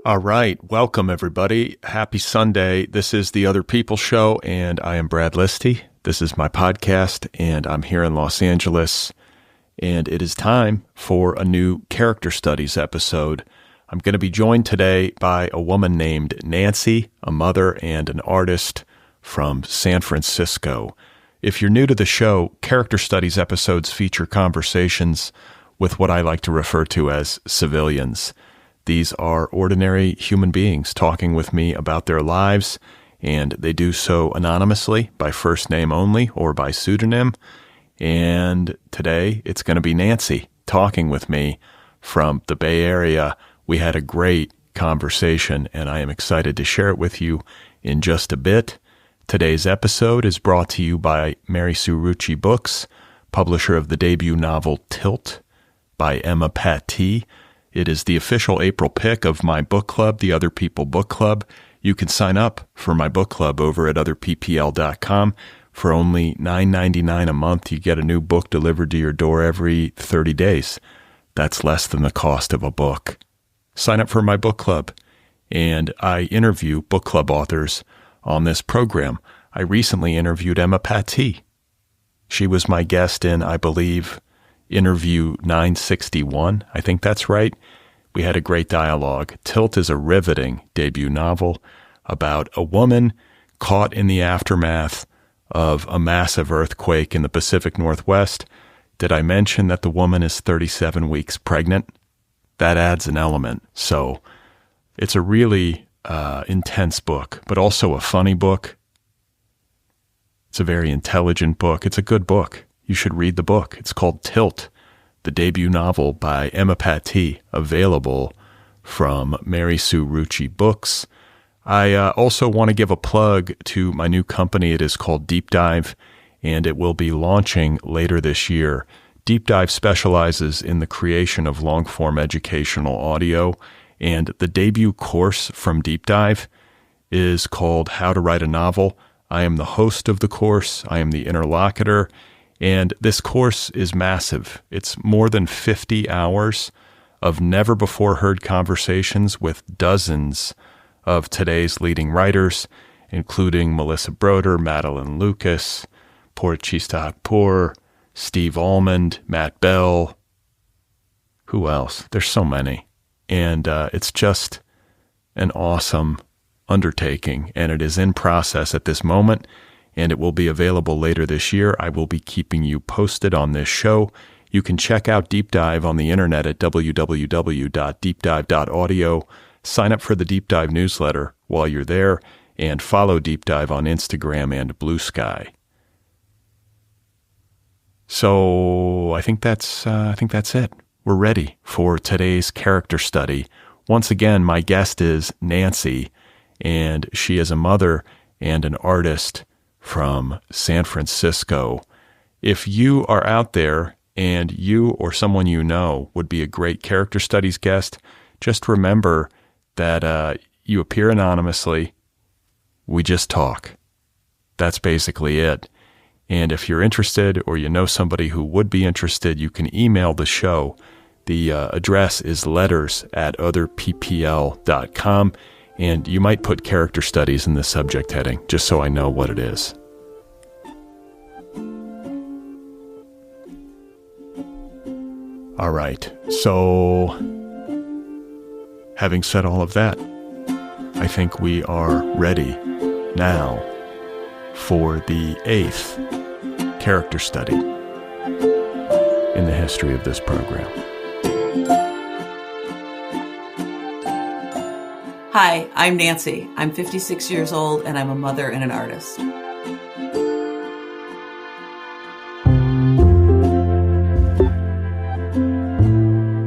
All right. Welcome, everybody. Happy Sunday. This is the Otherppl Show, and I am Brad Listi. This is my podcast, and I'm here in Los Angeles, and it is time for a new character studies episode. I'm going to be joined today by a woman named Nancy, a mother and an artist from San Francisco. If you're new to the show, character studies episodes feature conversations with what I like to refer to as civilians. These are ordinary human beings talking with me about their lives, and they do so anonymously by first name only or by pseudonym. And today it's going to be Nancy talking with me from the Bay Area. We had a great conversation, and I am excited to share it with you in just a bit. Today's episode is brought to you by Mary Sue Rucci Books, publisher of the debut novel Tilt by Emma Pattee. It is the official April pick of my book club, the Otherppl Book Club. You can sign up for my book club over at otherppl.com. For only $9.99 a month, you get a new book delivered to your door every 30 days. That's less than the cost of a book. Sign up for my book club, and I interview book club authors on this program. I recently interviewed Emma Pattee. She was my guest in, I believe, interview 961. I think that's right. We had a great dialogue. Tilt is a riveting debut novel about a woman caught in the aftermath of a massive earthquake in the Pacific Northwest. Did I mention that the woman is 37 weeks pregnant? That adds an element. So it's a really intense book, but also a funny book. It's a very intelligent book. It's a good book. You should read the book. It's called Tilt, the debut novel by Emma Pattee, available from Mary Sue Rucci Books. I also want to give a plug to my new company. It is called Deep Dive, and it will be launching later this year. Deep Dive specializes in the creation of long-form educational audio, and the debut course from Deep Dive is called How to Write a Novel. I am the host of the course. I am the interlocutor. And this course is massive. It's more than 50 hours of never-before-heard conversations with dozens of today's leading writers, including Melissa Broder, Madeline Lucas, Purchista Hakpour, Steve Almond, Matt Bell. Who else? There's so many. And it's just an awesome undertaking, and it is in process at this moment, and it will be available later this year. I will be keeping you posted on this show. You can check out Deep Dive on the internet at www.deepdive.audio. Sign up for the Deep Dive newsletter while you're there, and follow Deep Dive on Instagram and Bluesky. So I think that's it. We're ready for today's character study. Once again, my guest is Nancy, and she is a mother and an artist from San Francisco. If you are out there and you or someone you know would be a great character studies guest, just remember that you appear anonymously. We just talk. That's basically it. And if you're interested or you know somebody who would be interested, you can email the show. The address is letters@otherppl.com. And you might put character studies in the subject heading, just so I know what it is. All right, so having said all of that, I think we are ready now for the 8th character study in the history of this program. Hi, I'm Nancy. I'm 56 years old, and I'm a mother and an artist.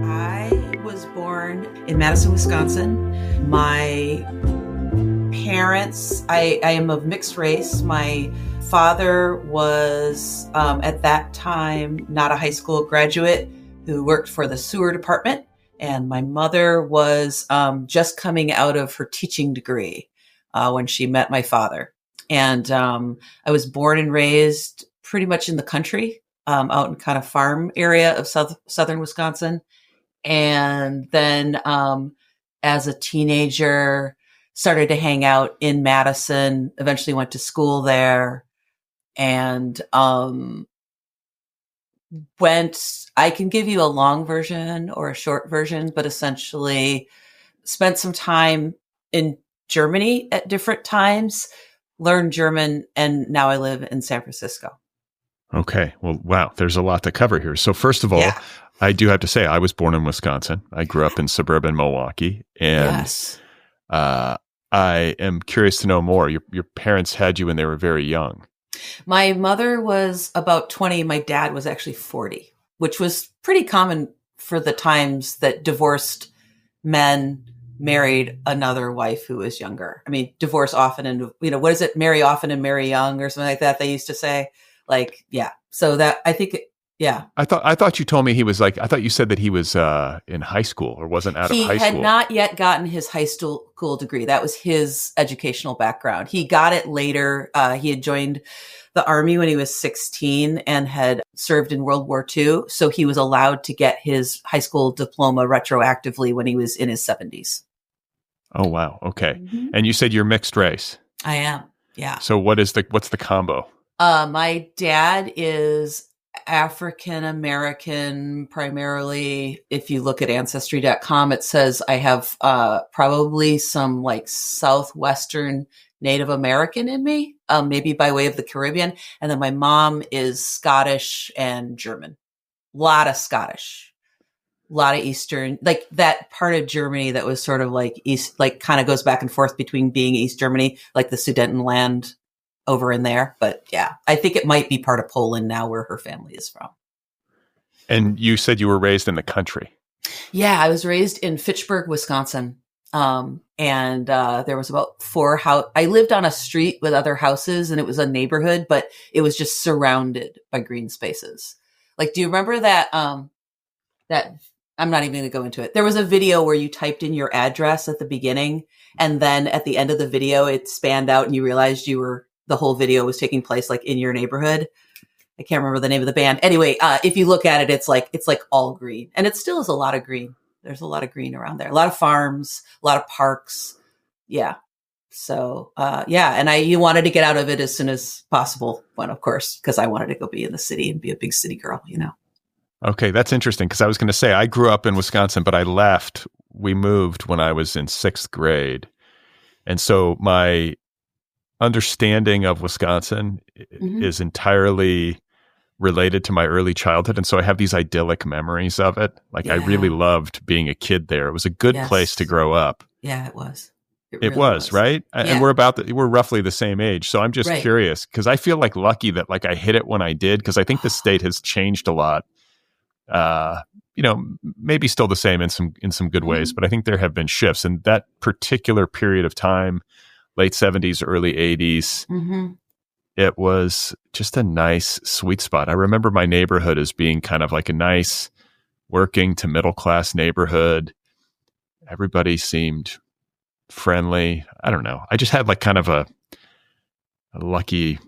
I was born in Madison, Wisconsin. My parents, I am of mixed race. My father was, at that time, not a high school graduate who worked for the sewer department. And my mother was just coming out of her teaching degree when she met my father. And I was born and raised pretty much in the country, out in kind of farm area of southern Wisconsin. And then as a teenager, started to hang out in Madison, eventually went to school there, and I can give you a long version or a short version, but essentially spent some time in Germany at different times, learned German, and now I live in San Francisco. Okay. Well, wow. There's a lot to cover here. So first of all, I do have to say I was born in Wisconsin. I grew up in suburban Milwaukee, and I am curious to know more. Your parents had you when they were very young. My mother was about 20. My dad was actually 40, which was pretty common for the times that divorced men married another wife who was younger. I mean, divorce often and, what is it? Marry often and marry young or something like that. They used to say, like, yeah. So that, I think, yeah. I thought you told me he was I thought you said that he was in high school or wasn't out of high school. He had not yet gotten his high school degree. That was his educational background. He got it later. He had joined the Army when he was 16 and had served in World War II. So he was allowed to get his high school diploma retroactively when he was in his 70s. Oh, wow. Okay. Mm-hmm. And you said you're mixed race. I am. Yeah. So what's the combo? My dad is African American, primarily. If you look at ancestry.com, it says I have probably some like Southwestern Native American in me, maybe by way of the Caribbean. And then my mom is Scottish and German. A lot of Scottish, a lot of Eastern, like that part of Germany that was sort of like East, like kind of goes back and forth between being East Germany, like the Sudetenland over in there. But yeah, I think it might be part of Poland now where her family is from. And you said you were raised in the country. Yeah, I was raised in Fitchburg, Wisconsin. And there was about 4 houses. I lived on a street with other houses and it was a neighborhood, but it was just surrounded by green spaces. Like, do you remember that I'm not even going to go into it. There was a video where you typed in your address at the beginning and then at the end of the video, it spanned out and you realized the whole video was taking place like in your neighborhood. I can't remember the name of the band. Anyway, if you look at it, it's like all green, and it still is a lot of green. There's a lot of green around there, a lot of farms, a lot of parks. Yeah. So, and you wanted to get out of it as soon as possible. When, of course, because I wanted to go be in the city and be a big city girl, Okay. That's interesting. Cause I was going to say, I grew up in Wisconsin, but I left. We moved when I was in 6th grade. And so my understanding of Wisconsin is entirely related to my early childhood. And so I have these idyllic memories of it. Like I really loved being a kid there. It was a good place to grow up. Yeah, it was. It really was, right? Yeah. And we're roughly the same age. So I'm just curious because I feel like lucky that like I hit it when I did, because I think the state has changed a lot. Maybe still the same in some good ways, but I think there have been shifts. And that particular period of time, late 70s, early 80s, it was just a nice sweet spot. I remember my neighborhood as being kind of like a nice working to middle class neighborhood. Everybody seemed friendly. I don't know. I just had like kind of a lucky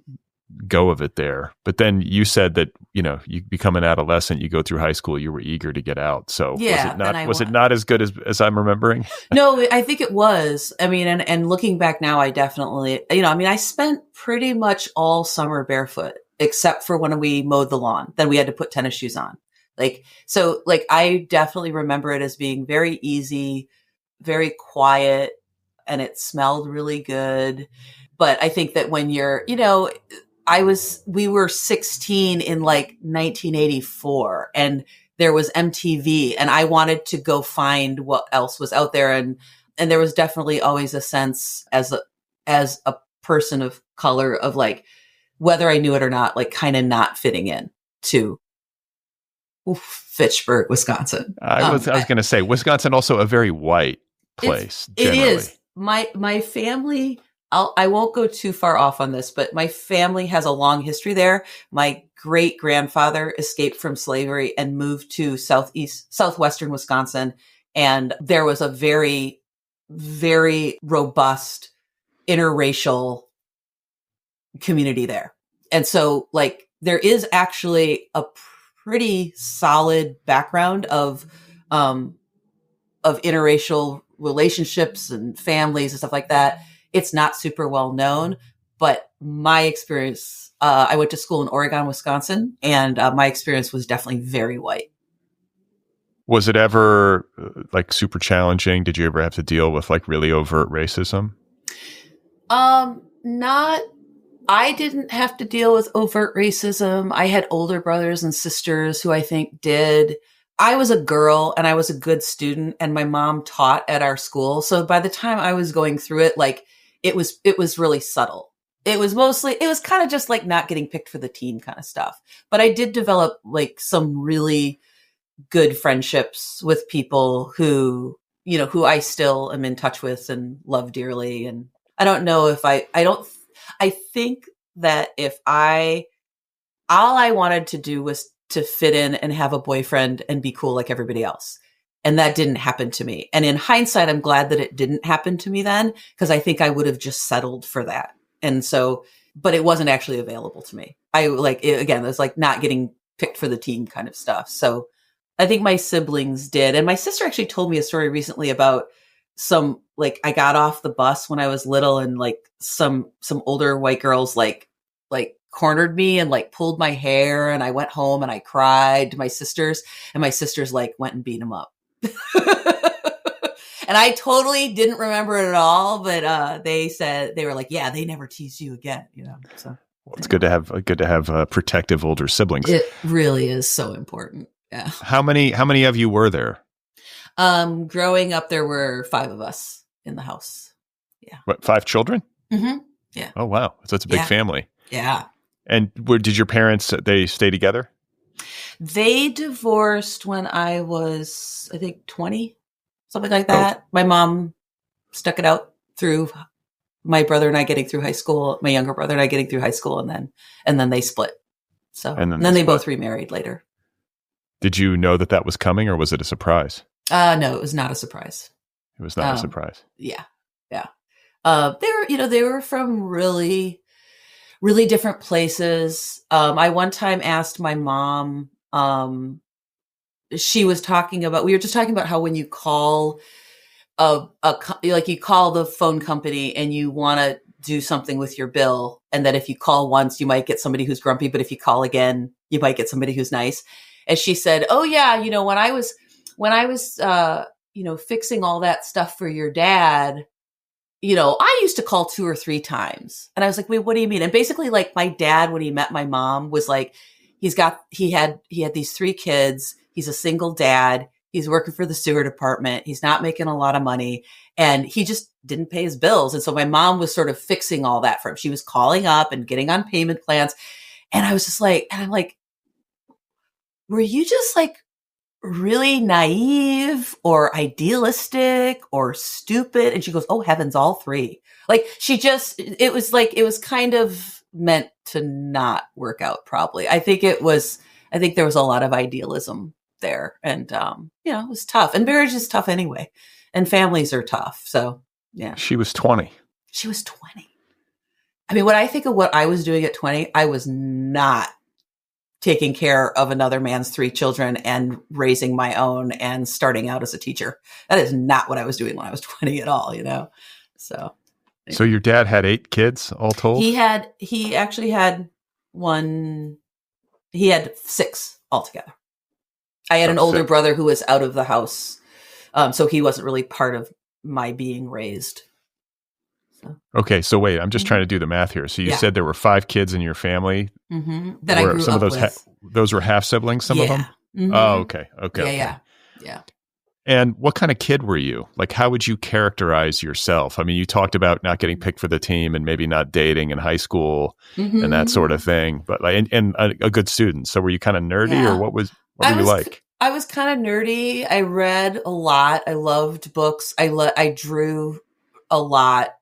go of it there. But then you said that, you become an adolescent, you go through high school, you were eager to get out. So was it not as good as I'm remembering? No, I think it was. I mean, and looking back now, I definitely, I spent pretty much all summer barefoot, except for when we mowed the lawn. Then we had to put tennis shoes on. I definitely remember it as being very easy, very quiet, and it smelled really good. But I think that when you're, we were 16 in like 1984 and there was MTV and I wanted to go find what else was out there. And there was definitely always a sense as a person of color of like, whether I knew it or not, like kind of not fitting in to Fitchburg, Wisconsin. I was going to say Wisconsin, also a very white place. It is. My family, I won't go too far off on this, but my family has a long history there. My great grandfather escaped from slavery and moved to southwestern Wisconsin. And there was a very, very robust interracial community there. And so like there is actually a pretty solid background of interracial relationships and families and stuff like that, it's not super well known. But my experience, I went to school in Oregon, Wisconsin, and my experience was definitely very white. Was it ever like super challenging? Did you ever have to deal with like really overt racism? Not, I didn't have to deal with overt racism. I had older brothers and sisters who I think did. I was a girl and I was a good student, and my mom taught at our school. So by the time I was going through it, like it was really subtle. It was kind of just like not getting picked for the team kind of stuff. But I did develop like some really good friendships with people who I still am in touch with and love dearly. And I don't know if I think that if all I wanted to do was to fit in and have a boyfriend and be cool like everybody else. And that didn't happen to me. And in hindsight, I'm glad that it didn't happen to me then, because I think I would have just settled for that. And so, but it wasn't actually available to me. Again, it was like not getting picked for the team kind of stuff. So I think my siblings did. And my sister actually told me a story recently about I got off the bus when I was little, and like some older white girls like cornered me and like pulled my hair, and I went home and I cried to my sisters, and my sisters like went and beat them up. And I totally didn't remember it at all, but they said, they were like, yeah, they never tease you again, So well, it's good to have protective older siblings. It really is so important. Yeah. How many of you were there? Growing up, there were 5 of us in the house. Yeah. What, 5 children? Mm-hmm. Yeah. Oh, wow. So it's a big family. Yeah. And did your parents, they stay together? They divorced when I was, I think, 20, something like that. Oh. My mom stuck it out through my brother and I getting through high school, my younger brother and I getting through high school, and then they split. So, and then they both remarried later. Did you know that was coming, or was it a surprise? No, it was not a surprise. It was not a surprise. Yeah. Yeah. They were from really, really different places. I one time asked my mom, we were just talking about how when you call you call the phone company and you want to do something with your bill, and that if you call once, you might get somebody who's grumpy, but if you call again, you might get somebody who's nice. And she said, oh yeah, when I was fixing all that stuff for your dad, I used to call 2 or 3 times. And I was like, wait, what do you mean? And basically, like, my dad, when he met my mom, was like, he had these 3 kids. He's a single dad. He's working for the sewer department. He's not making a lot of money, and he just didn't pay his bills. And so my mom was sort of fixing all that for him. She was calling up and getting on payment plans. And I was just like, and I'm like, were you just like really naive or idealistic or stupid? And she goes, oh heavens, all 3. Like it was kind of meant to not work out. Probably. I think there was a lot of idealism there, and it was tough, and marriage is tough anyway, and families are tough. So yeah. She was 20. I mean, when I think of what I was doing at 20, I was not taking care of another man's 3 children and raising my own and starting out as a teacher. That is not what I was doing when I was 20 at all, So your dad had 8 kids all told? He actually had 6 altogether. I had an older brother who was out of the house. So he wasn't really part of my being raised. So. Okay, so wait, I'm just trying to do the math here. So you said there were 5 kids in your family that I grew up with. Those were half siblings, some of them? Mm-hmm. Oh, okay. Yeah. And what kind of kid were you? Like, how would you characterize yourself? I mean, you talked about not getting picked for the team and maybe not dating in high school and that sort of thing, but like, and a good student. So were you kind of nerdy or what were you like? I was kind of nerdy. I read a lot. I loved books. I drew a lot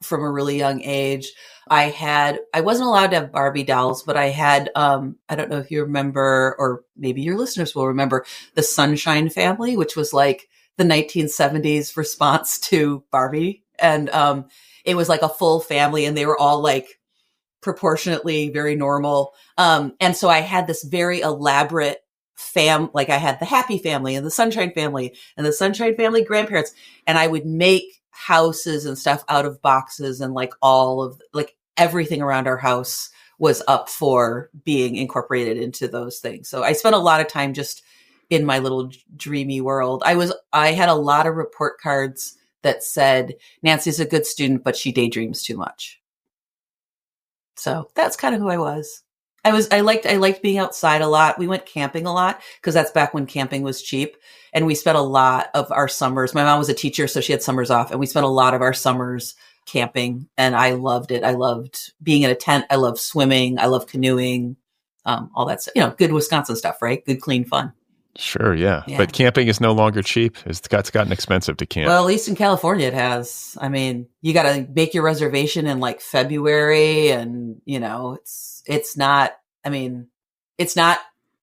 from a really young age. I wasn't allowed to have Barbie dolls, but I had, I don't know if you remember, or maybe your listeners will remember, the Sunshine Family, which was like the 1970s response to Barbie. And it was like a full family, and they were all like proportionately very normal. And so I had this very elaborate like I had the Happy Family and the Sunshine Family and the Sunshine Family grandparents. And I would make houses and stuff out of boxes, and like all of like everything around our house was up for being incorporated into those things. So I spent a lot of time just in my little dreamy world. I had a lot of report cards that said, Nancy's a good student, but she daydreams too much. So that's kind of who I was. I liked being outside a lot. We went camping a lot because that's back when camping was cheap. And we spent a lot of our summers. My mom was a teacher, so she had summers off, and we spent a lot of our summers camping, and I loved it. I loved being in a tent. I loved swimming. I loved canoeing, all that stuff, good Wisconsin stuff, right? Good, clean fun. Sure. Yeah. But camping is no longer cheap. It's gotten expensive to camp. Well, at least in California it has. I mean, you got to make your reservation in like February, and it's not,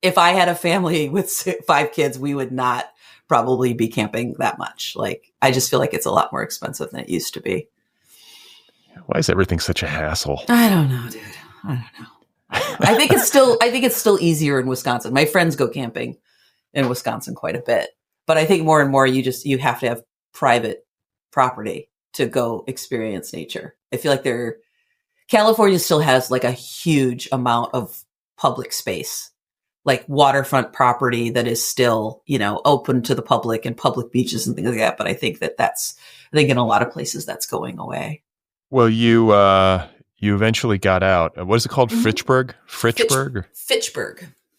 if I had a family with 5 kids, we would not probably be camping that much. Like, I just feel like it's a lot more expensive than it used to be. Why is everything such a hassle? I don't know, dude. I don't know. I think it's still easier in Wisconsin. My friends go camping in Wisconsin quite a bit, but I think more and more you have to have private property to go experience nature. I feel like California still has like a huge amount of public space, like waterfront property that is still, open to the public, and public beaches and things like that. But I think I think in a lot of places that's going away. Well, you eventually got out. What is it called? Mm-hmm. Fitchburg?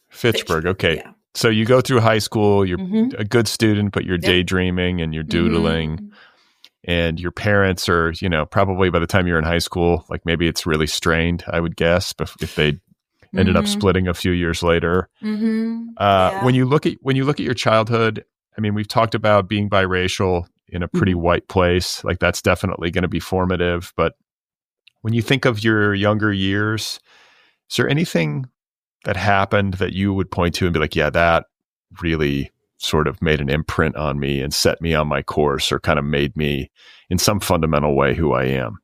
Fitchburg. Okay. Yeah. So you go through high school, you're a good student, but you're daydreaming and you're doodling. Mm-hmm. And your parents are, probably by the time you're in high school, like maybe it's really strained, I would guess, if they ended up splitting a few years later. Mm-hmm. When you look at your childhood, I mean, we've talked about being biracial in a pretty white place. Like, that's definitely going to be formative. But when you think of your younger years, is there anything that happened that you would point to and be like, yeah, that really sort of made an imprint on me and set me on my course, or kind of made me in some fundamental way who I am?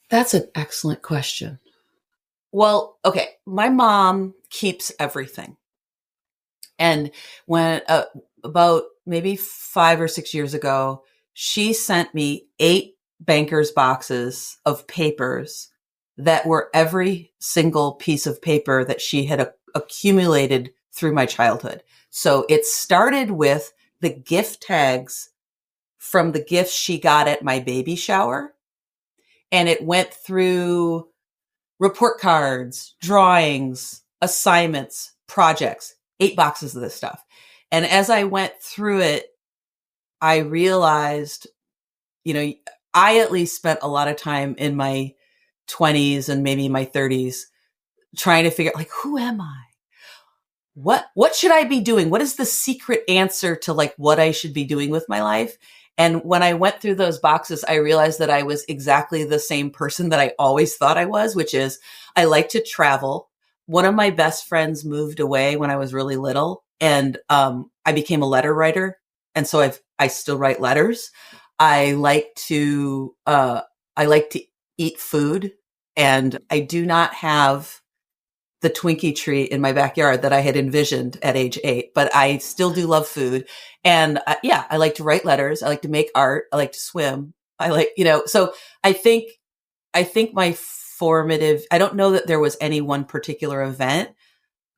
That's an excellent question. Well, okay. My mom keeps everything. And when about maybe 5 or 6 years ago, she sent me 8 banker's boxes of papers that were every single piece of paper that she had accumulated through my childhood. So it started with the gift tags from the gifts she got at my baby shower. And it went through report cards, drawings, assignments, projects, 8 boxes of this stuff. And as I went through it, I realized, I at least spent a lot of time in my 20s and maybe my 30s trying to figure out, like, who am I? What should I be doing? What is the secret answer to like what I should be doing with my life? And when I went through those boxes, I realized that I was exactly the same person that I always thought I was, which is I like to travel. One of my best friends moved away when I was really little, and I became a letter writer. And so I still write letters. I like to eat food, and I do not have the Twinkie tree in my backyard that I had envisioned at age 8, but I still do love food. And I like to write letters. I like to make art. I like to swim. I like, so I think my formative, I don't know that there was any one particular event,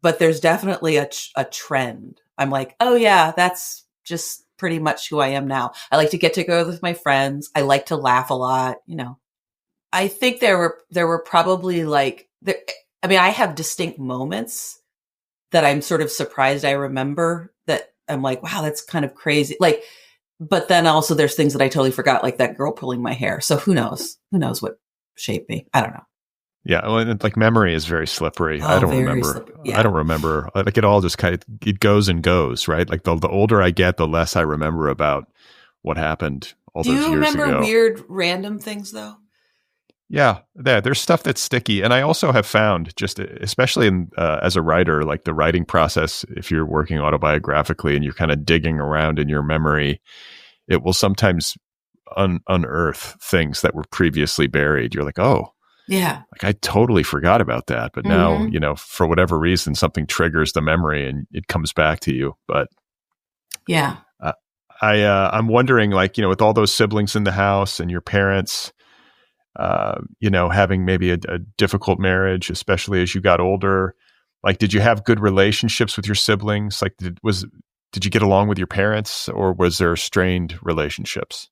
but there's definitely a trend. I'm like, oh yeah, that's just pretty much who I am now. I like to get together with my friends. I like to laugh a lot. I think there were probably I have distinct moments that I'm sort of surprised I remember, that I'm like, wow, that's kind of crazy. Like, but then also there's things that I totally forgot, like that girl pulling my hair. So who knows what shaped me? I don't know. Yeah. Well, and like memory is very slippery. I don't remember. Yeah. I don't remember. Like it all just it goes and goes, right? Like the older I get, the less I remember about what happened all those years ago. Do you remember weird random things though? Yeah, there's stuff that's sticky. And I also have found, just especially as a writer, like the writing process, if you're working autobiographically and you're kind of digging around in your memory, it will sometimes unearth things that were previously buried. You're like, oh, Yeah. Like I totally forgot about that. But now, for whatever reason, something triggers the memory and it comes back to you. But yeah, I'm wondering, like, with all those siblings in the house and your parents, having maybe a difficult marriage, especially as you got older, like, did you have good relationships with your siblings? Like, did you get along with your parents, or was there strained relationships?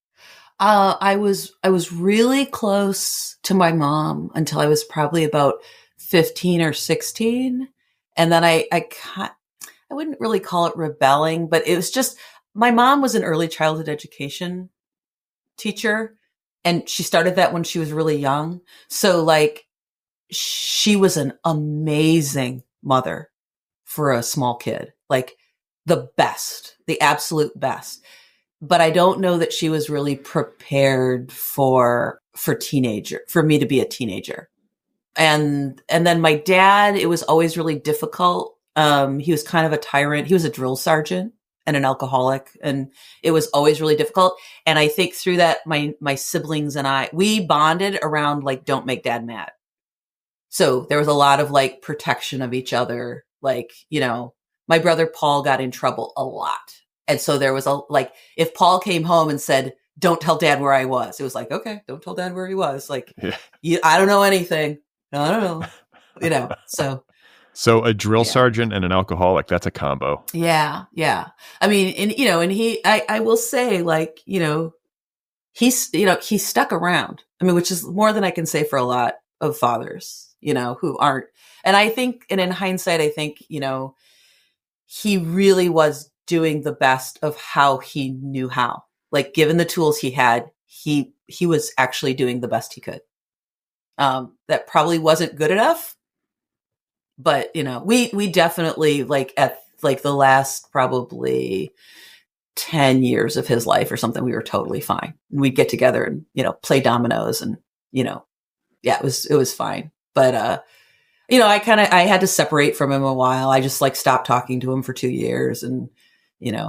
I was really close to my mom until I was probably about 15 or 16. And then I wouldn't really call it rebelling, but it was just, my mom was an early childhood education teacher, and she started that when she was really young. So like, she was an amazing mother for a small kid, like the best, the absolute best. But I don't know that she was really prepared for me to be a teenager. And then my dad, it was always really difficult. He was kind of a tyrant. He was a drill sergeant and an alcoholic, and it was always really difficult. And I think through that, my siblings and we bonded around like, don't make dad mad. So there was a lot of like protection of each other. Like, my brother Paul got in trouble a lot. And so there was if Paul came home and said, don't tell dad where I was, it was like, okay, don't tell dad where he was. Like, I don't know anything. I don't know, So a drill sergeant and an alcoholic, that's a combo. Yeah. Yeah. I mean, and I will say, like, he stuck around. I mean, which is more than I can say for a lot of fathers, who aren't. And I think, and in hindsight, I think, he really was doing the best of how he knew how. Like, given the tools he had, he was actually doing the best he could. That probably wasn't good enough, but we definitely, like, at like the last probably 10 years of his life or something, we were totally fine. And we'd get together and, play dominoes and, it was fine. But, I had to separate from him a while. I just like stopped talking to him for 2 years and,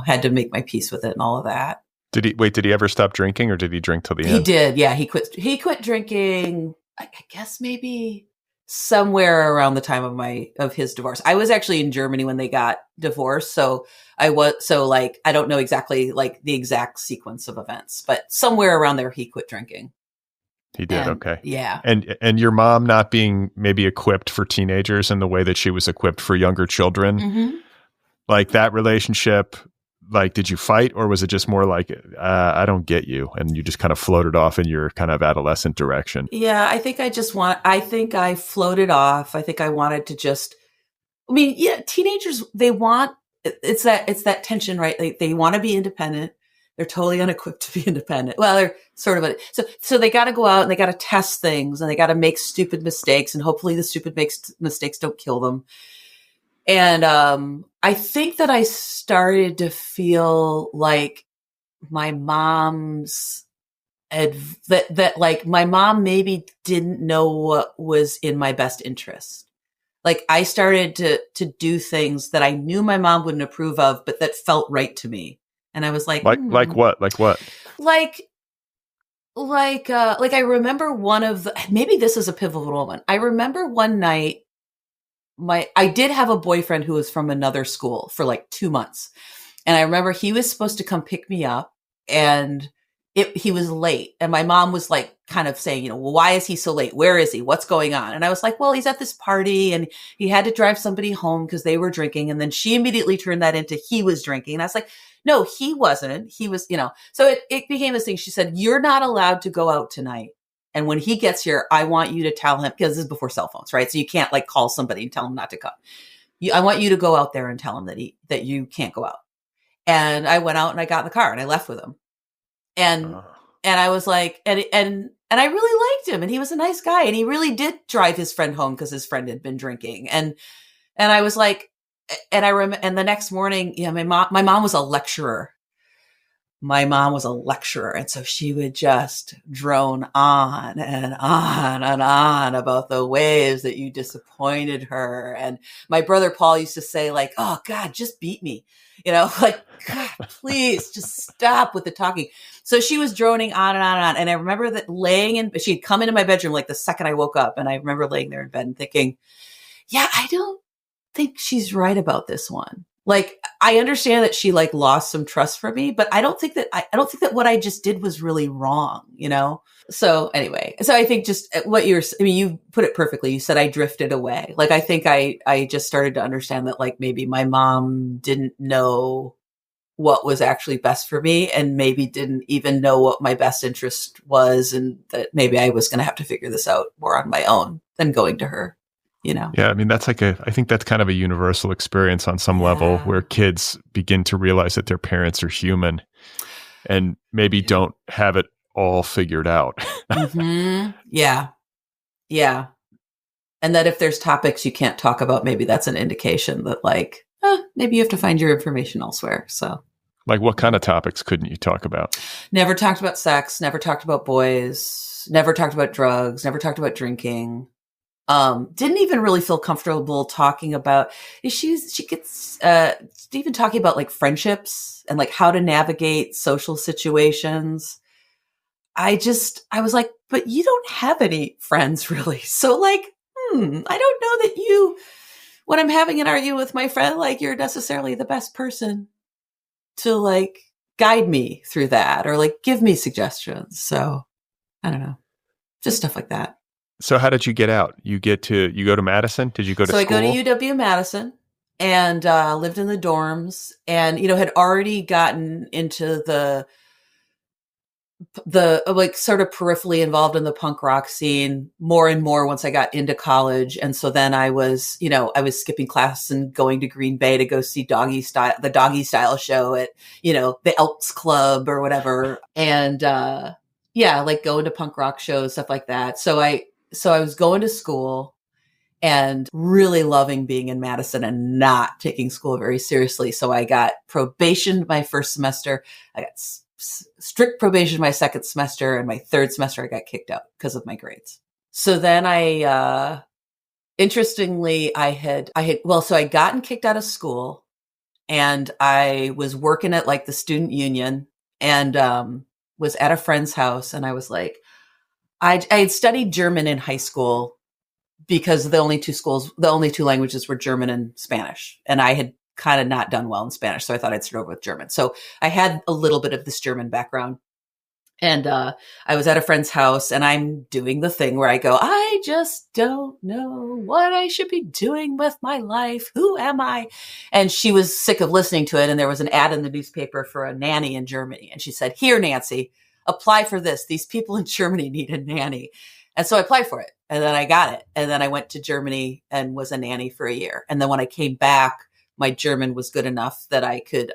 had to make my peace with it and all of that. Did he ever stop drinking, or did he drink till the end? He did. Yeah. He quit drinking, I guess maybe somewhere around the time of his divorce. I was actually in Germany when they got divorced. So I don't know exactly like the exact sequence of events, but somewhere around there, he quit drinking. He did. Okay. Yeah. And your mom not being maybe equipped for teenagers in the way that she was equipped for younger children, like that relationship, like, did you fight, or was it just more like, I don't get you, and you just kind of floated off in your kind of adolescent direction? Yeah, I think I floated off. I think I wanted to just, teenagers, it's that tension, right? They want to be independent. They're totally unequipped to be independent. Well, they're sort of, so they got to go out and they got to test things and they got to make stupid mistakes, and hopefully the stupid mistakes don't kill them. And, I think that I started to feel like my mom's that like my mom maybe didn't know what was in my best interest. Like, I started to do things that I knew my mom wouldn't approve of, but that felt right to me. And I was like, like what? Like I remember maybe this is a pivotal moment. I remember one night, I did have a boyfriend who was from another school for like 2 months. And I remember he was supposed to come pick me up, and he was late. And my mom was like kind of saying, well, why is he so late? Where is he? What's going on? And I was like, well, he's at this party and he had to drive somebody home because they were drinking. And then she immediately turned that into he was drinking. And I was like, no, he wasn't. He was, so it became this thing. She said, you're not allowed to go out tonight. And when he gets here, I want you to tell him, because this is before cell phones, right? So you can't like call somebody and tell him not to come. I want you to go out there and tell him that you can't go out. And I went out and I got in the car and I left with him. And I was like, and I really liked him, and he was a nice guy, and he really did drive his friend home because his friend had been drinking. And I was like, and the next morning, my mom was a lecturer. my mom was a lecturer. And so she would just drone on and on and on about the ways that you disappointed her. And my brother Paul used to say, like, oh God, just beat me. Like, God, please just stop with the talking. So she was droning on and on and on. And I remember that she'd come into my bedroom like the second I woke up. And I remember laying there in bed and thinking, yeah, I don't think she's right about this one. Like, I understand that she like lost some trust for me, but I don't think that what I just did was really wrong, So anyway, I think just you put it perfectly. You said I drifted away. Like, I think I just started to understand that like maybe my mom didn't know what was actually best for me and maybe didn't even know what my best interest was. And that maybe I was going to have to figure this out more on my own than going to her. Yeah, I mean, I think that's kind of a universal experience on some level where kids begin to realize that their parents are human and maybe don't have it all figured out. Mm-hmm. Yeah. Yeah. And that if there's topics you can't talk about, maybe that's an indication that like, maybe you have to find your information elsewhere. So like what kind of topics couldn't you talk about? Never talked about sex, never talked about boys, never talked about drugs, never talked about drinking. Didn't even really feel comfortable talking about issues. She gets, even talking about like friendships and like how to navigate social situations. I was like, but you don't have any friends really. So like, I don't know that when I'm having an argument with my friend, like you're necessarily the best person to like guide me through that or like give me suggestions. So I don't know, just stuff like that. So how did you get out? You go to Madison? Did you go to school? So I go to UW-Madison and lived in the dorms and, had already gotten into the like sort of peripherally involved in the punk rock scene more and more once I got into college. And so then I was skipping class and going to Green Bay to go see the Doggy Style show at, the Elks Club or whatever. And like going to punk rock shows, stuff like that. So I was going to school and really loving being in Madison and not taking school very seriously. So I got probation my first semester. I got strict probation my second semester, and my third semester I got kicked out because of my grades. So then interestingly, I had gotten kicked out of school and I was working at like the student union and was at a friend's house. And I was like, I had studied German in high school because the only two languages were German and Spanish. And I had kind of not done well in Spanish. So I thought I'd start over with German. So I had a little bit of this German background. And I was at a friend's house and I'm doing the thing where I go, I just don't know what I should be doing with my life. Who am I? And she was sick of listening to it. And there was an ad in the newspaper for a nanny in Germany. And she said, here, Nancy, apply for this. These people in Germany need a nanny. And so I applied for it and then I got it. And then I went to Germany and was a nanny for a year. And then when I came back, my German was good enough that I could,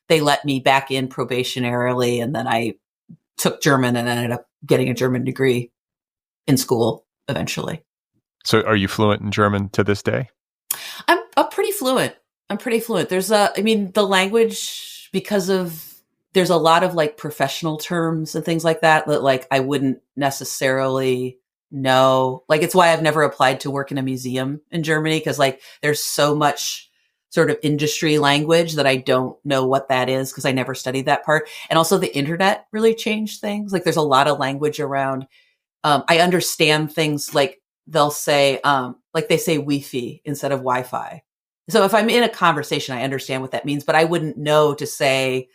they let me back in probationarily. And then I took German and ended up getting a German degree in school eventually. So are you fluent in German to this day? I'm pretty fluent. There's the language, there's a lot of like professional terms and things like that like I wouldn't necessarily know. Like, it's why I've never applied to work in a museum in Germany. Cause like there's so much sort of industry language that I don't know what that is because I never studied that part. And also the internet really changed things. Like there's a lot of language around. I understand things like they'll say, like they say Wi-Fi instead of Wi-Fi. So if I'm in a conversation, I understand what that means, but I wouldn't know to say,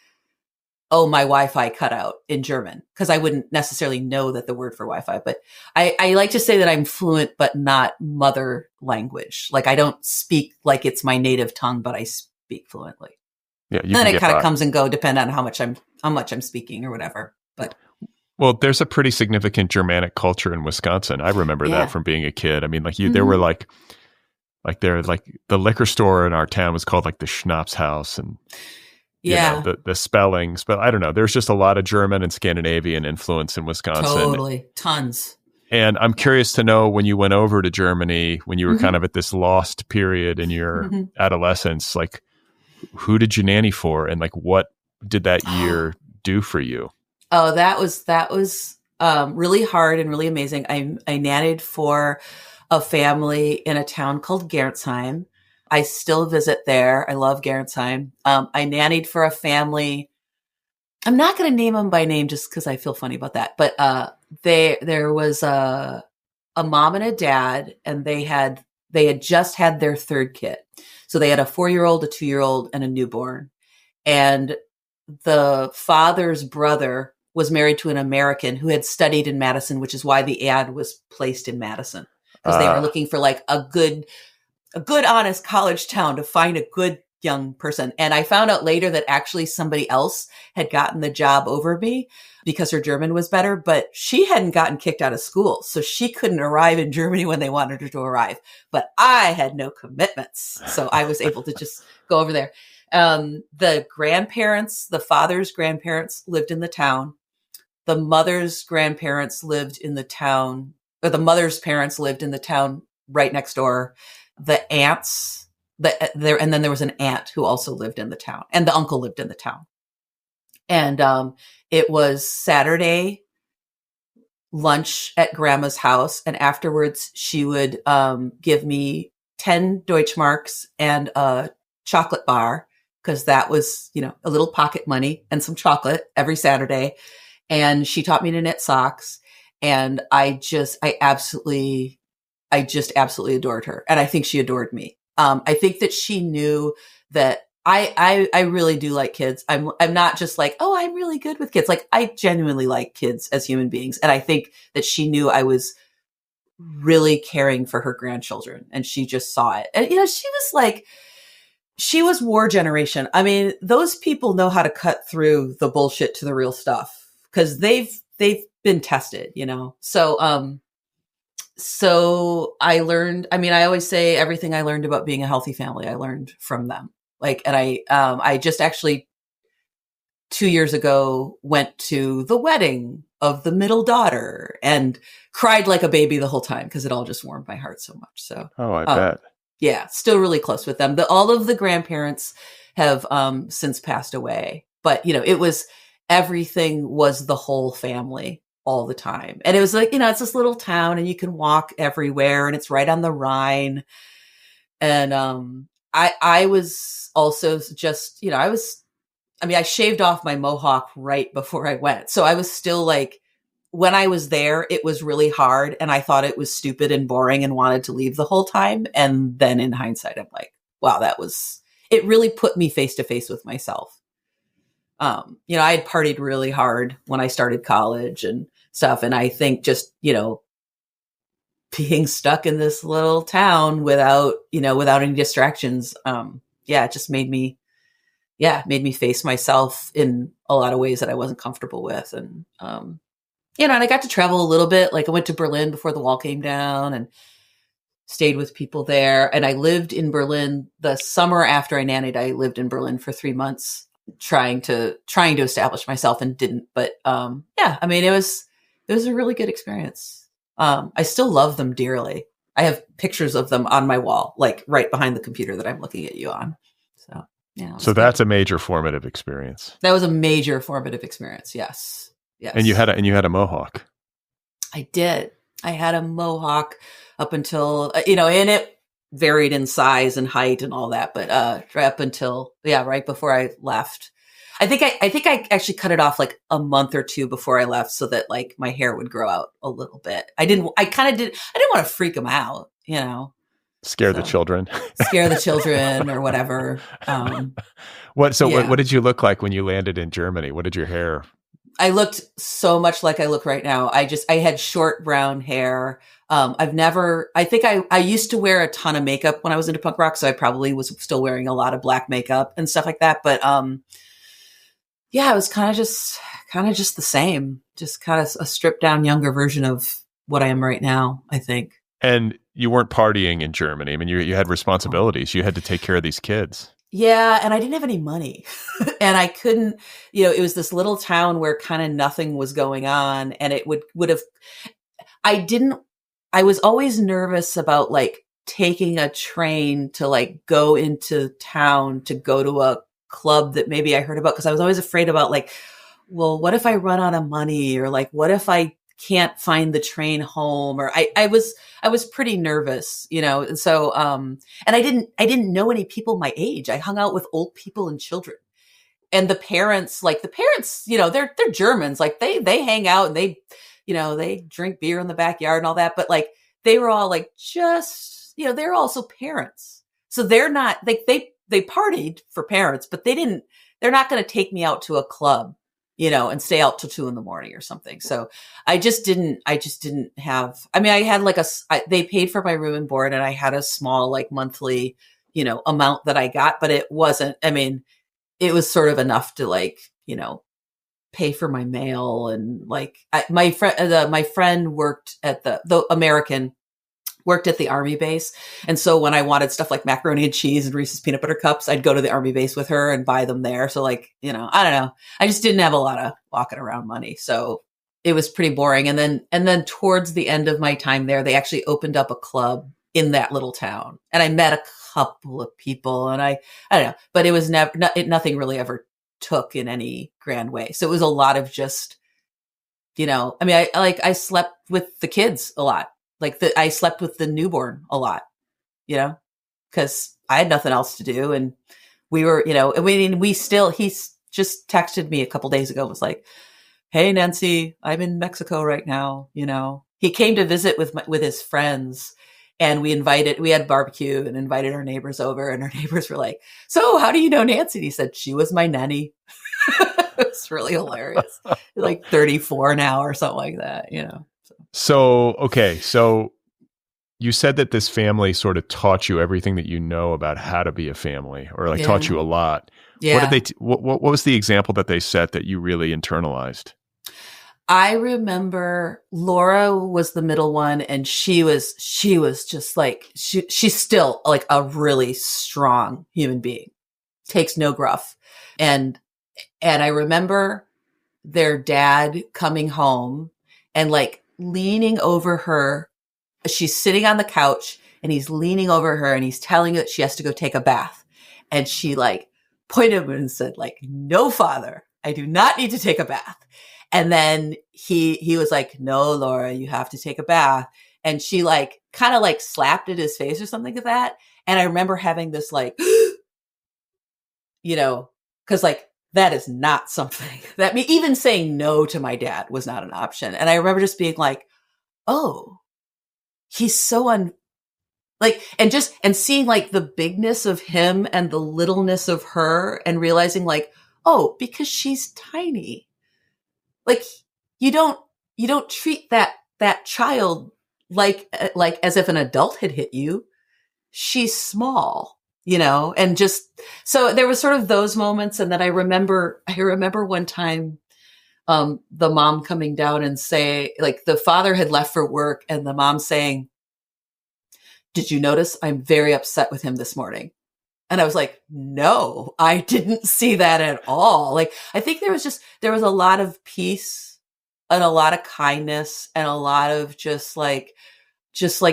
oh, my Wi-Fi cut out in German because I wouldn't necessarily know that the word for Wi-Fi. But I like to say that I'm fluent, but not mother language. Like I don't speak like it's my native tongue, but I speak fluently. Yeah, and then it kind of comes and go, depend on how much I'm speaking or whatever. But well, there's a pretty significant Germanic culture in Wisconsin. I remember that from being a kid. I mean, like there were like the liquor store in our town was called like the Schnapps House and. The spellings, but I don't know. There's just a lot of German and Scandinavian influence in Wisconsin. Totally. Tons. And I'm curious to know when you went over to Germany, when you were kind of at this lost period in your adolescence, like who did you nanny for? And like, what did that year do for you? Oh, that was really hard and really amazing. I nannied for a family in a town called Geretsheim. I still visit there. I love Geretsheim. I nannied for a family. I'm not going to name them by name just because I feel funny about that. But there was a mom and a dad, and they had just had their third kid. So they had a 4-year-old, a 2-year-old, and a newborn. And the father's brother was married to an American who had studied in Madison, which is why the ad was placed in Madison, because they were looking for like a good, honest college town to find a good young person. And I found out later that actually somebody else had gotten the job over me because her German was better, but she hadn't gotten kicked out of school. So she couldn't arrive in Germany when they wanted her to arrive. But I had no commitments. So I was able to just go over there. The grandparents, the father's grandparents lived in the town. The mother's grandparents lived in the town, or the mother's parents lived in the town right next door. The aunts, and then there was an aunt who also lived in the town, and the uncle lived in the town. And it was Saturday lunch at grandma's house, and afterwards she would give me 10 Deutschmarks and a chocolate bar, because that was, a little pocket money and some chocolate every Saturday. And she taught me to knit socks, and I just absolutely adored her, and I think she adored me. I think that she knew that I really do like kids. I'm not just like, oh, I'm really good with kids. Like, I genuinely like kids as human beings. And I think that she knew I was really caring for her grandchildren, and she just saw it. And, she was war generation. I mean, those people know how to cut through the bullshit to the real stuff, because they've been tested, So I learned, I always say everything I learned about being a healthy family, I learned from them. And I just actually 2 years ago went to the wedding of the middle daughter and cried like a baby the whole time, because it all just warmed my heart so much. So, I bet. Yeah, still really close with them. All of the grandparents have since passed away, but everything was the whole family all the time. And it was like, it's this little town, and you can walk everywhere, and it's right on the Rhine. And I was also just, I shaved off my mohawk right before I went. So I was still like, when I was there, it was really hard, and I thought it was stupid and boring and wanted to leave the whole time. And then in hindsight, I'm like, wow, it really put me face to face with myself. I had partied really hard when I started college and stuff. And I think just, being stuck in this little town without any distractions. It just made me face myself in a lot of ways that I wasn't comfortable with. And, and I got to travel a little bit. Like, I went to Berlin before the wall came down and stayed with people there. And I lived in Berlin the summer after I nannied. I lived in Berlin for 3 months, trying to establish myself, and didn't. But it was a really good experience. I still love them dearly. I have pictures of them on my wall, like right behind the computer that I'm looking at you on. So yeah. So that's a major formative experience. That was a major formative experience. Yes. Yes. And you had a mohawk. I did. I had a mohawk up until, and it varied in size and height and all that, but up until, right before I left. I think I actually cut it off like a month or two before I left, so that like my hair would grow out a little bit. I didn't want to freak them out, Scare the children. Scare the children or whatever. What did you look like when you landed in Germany? What did your hair? I looked so much like I look right now. I had short brown hair. I used to wear a ton of makeup when I was into punk rock, so I probably was still wearing a lot of black makeup and stuff like that. But it was kind of just the same, just kind of a stripped down younger version of what I am right now, I think. And you weren't partying in Germany. I mean, you had responsibilities. You had to take care of these kids. Yeah. And I didn't have any money, and I couldn't, it was this little town where kind of nothing was going on, and it would have, I was always nervous about like taking a train to like go into town to go to a club that maybe I heard about, because I was always afraid about like, well, what if I run out of money, or like, what if I can't find the train home? Or I was pretty nervous, and so, and I didn't know any people my age. I hung out with old people and children. And the parents, they're Germans, like they hang out and they drink beer in the backyard and all that. But like, they were all like, they're also parents. So they're not like, they partied for parents, but they're not going to take me out to a club, and stay out till 2 a.m. or something. So I just didn't have, I had like they paid for my room and board, and I had a small, like, monthly, amount that I got, but it wasn't, it was sort of enough to, like, pay for my mail. And like, my friend worked at the American worked at the Army base. And so when I wanted stuff like macaroni and cheese and Reese's peanut butter cups, I'd go to the Army base with her and buy them there. So like, I don't know. I just didn't have a lot of walking around money. So it was pretty boring. And then towards the end of my time there, they actually opened up a club in that little town. And I met a couple of people, and I don't know, but it was nothing really ever took in any grand way. So it was a lot of just, I slept with the kids a lot. Like I slept with the newborn a lot, because I had nothing else to do. And we were, he just texted me a couple days ago, was like, hey, Nancy, I'm in Mexico right now. He came to visit with his friends, and we had barbecue and invited our neighbors over, and our neighbors were like, so how do you know Nancy? And he said, she was my nanny. It's really hilarious. Like 34 now or something like that, So, okay. So you said that this family sort of taught you everything that you know about how to be a family, or like taught you a lot. Yeah. What did what was the example that they set that you really internalized? I remember Laura was the middle one, and she was just like, she's still like a really strong human being, takes no gruff. And I remember their dad coming home and like leaning over her. She's sitting on the couch, and he's leaning over her, and he's telling her that she has to go take a bath. And she like pointed at him and said, like, no, father, I do not need to take a bath. And then he was like, no, Laura, you have to take a bath. And she like kind of like slapped at his face or something like that. And I remember having this like, cause like, that is not something that even saying no to my dad was not an option. And I remember just being like, oh, he's so and seeing like the bigness of him and the littleness of her, and realizing like, oh, because she's tiny. Like you don't treat that child like as if an adult had hit you. She's small, and just, so there was sort of those moments. And then I remember one time, the mom coming down and say, like, the father had left for work, and the mom saying, did you notice I'm very upset with him this morning? And I was like, no, I didn't see that at all. Like, I think there was a lot of peace and a lot of kindness and a lot of just like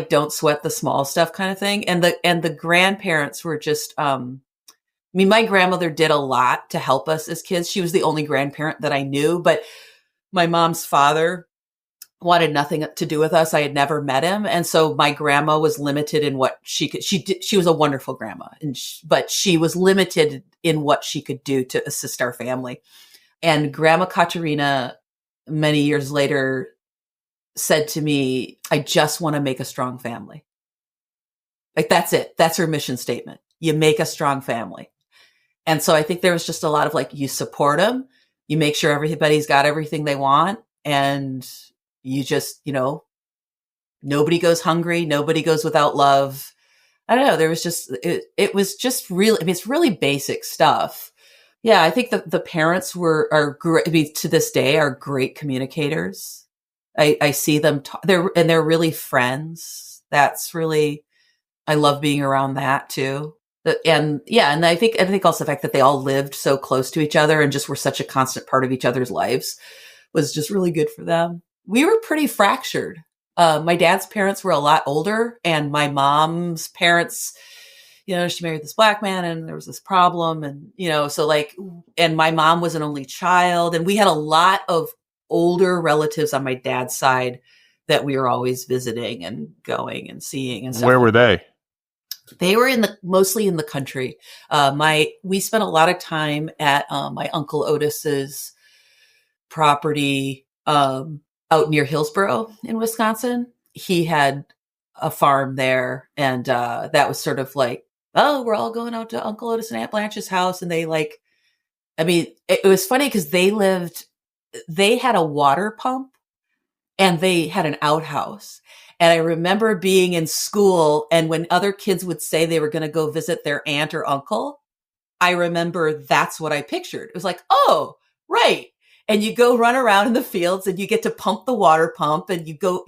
don't sweat the small stuff kind of thing. And the grandparents were just, my grandmother did a lot to help us as kids. She was the only grandparent that I knew, but my mom's father wanted nothing to do with us. I had never met him. And so my grandma was limited in what she could, she was a wonderful grandma, but she was limited in what she could do to assist our family. And Grandma Katerina, many years later, said to me, I just want to make a strong family. Like, that's it. That's her mission statement. You make a strong family. And so I think there was just a lot of like, you support them, you make sure everybody's got everything they want, and you just, nobody goes hungry. Nobody goes without love. I don't know. There was just, it was just really, it's really basic stuff. Yeah. I think the parents are great. To this day are great communicators. I see them, they're really friends. That's really, I love being around that too. And I think also the fact that they all lived so close to each other and just were such a constant part of each other's lives was just really good for them. We were pretty fractured. My dad's parents were a lot older, and my mom's parents, she married this black man and there was this problem. And, so like, and my mom was an only child. And we had a lot of older relatives on my dad's side that we were always visiting and going and seeing and stuff. Where were they? They were mostly in the country. We spent a lot of time at my Uncle Otis's property out near Hillsboro in Wisconsin. He had a farm there, and that was sort of like, oh, we're all going out to Uncle Otis and Aunt Blanche's house. And they it was funny because they had a water pump and they had an outhouse. And I remember being in school, and when other kids would say they were going to go visit their aunt or uncle, I remember that's what I pictured. It was like, oh, right. And you go run around in the fields and you get to pump the water pump and you go,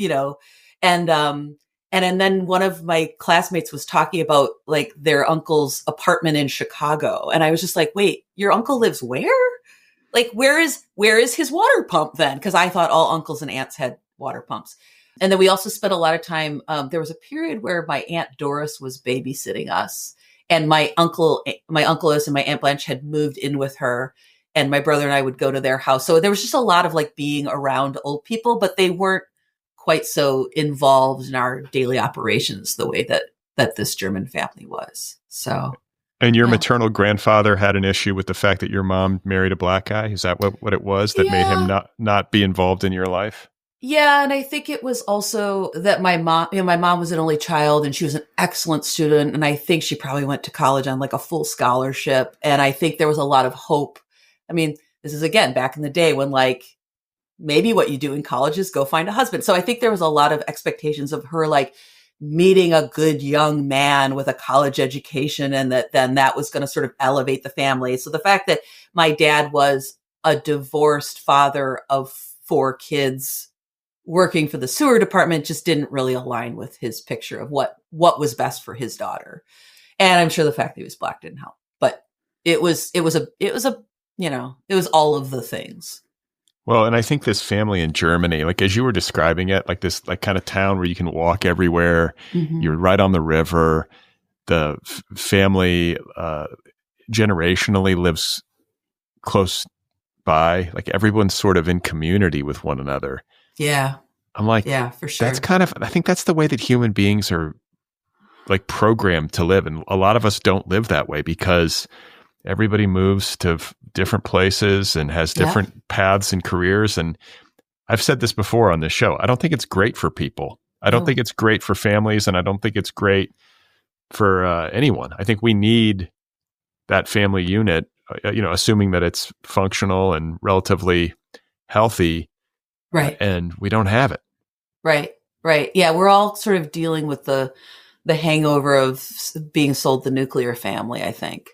and then one of my classmates was talking about like their uncle's apartment in Chicago. And I was just like, wait, your uncle lives where? Like, where is his water pump then? Because I thought all uncles and aunts had water pumps. And then we also spent a lot of time. There was a period where my Aunt Doris was babysitting us, and my uncle Otis and my Aunt Blanche had moved in with her, and my brother and I would go to their house. So there was just a lot of like being around old people, but they weren't quite so involved in our daily operations the way that this German family was. So. And your maternal grandfather had an issue with the fact that your mom married a black guy. Is that what it was that made him not be involved in your life? Yeah. And I think it was also that my mom was an only child and she was an excellent student. And I think she probably went to college on like a full scholarship. And I think there was a lot of hope. I mean, this is again, back in the day when like, maybe what you do in college is go find a husband. So I think there was a lot of expectations of her, like meeting a good young man with a college education, and that was going to sort of elevate the family. So the fact that my dad was a divorced father of 4 kids working for the sewer department just didn't really align with his picture of what was best for his daughter. And I'm sure the fact that he was black didn't help, but it was all of the things. Well, and I think this family in Germany, like as you were describing it, like this like kind of town where you can walk everywhere, you're right on the river, the family generationally lives close by, like everyone's sort of in community with one another. Yeah. I'm like, yeah, for sure. I think that's the way that human beings are like programmed to live. And a lot of us don't live that way because everybody moves to different places and has different paths and careers. And I've said this before on this show. I don't think it's great for people. I don't think it's great for families, and I don't think it's great for anyone. I think we need that family unit, assuming that it's functional and relatively healthy. Right. And we don't have it. Right. Right. Yeah. We're all sort of dealing with the hangover of being sold the nuclear family, I think.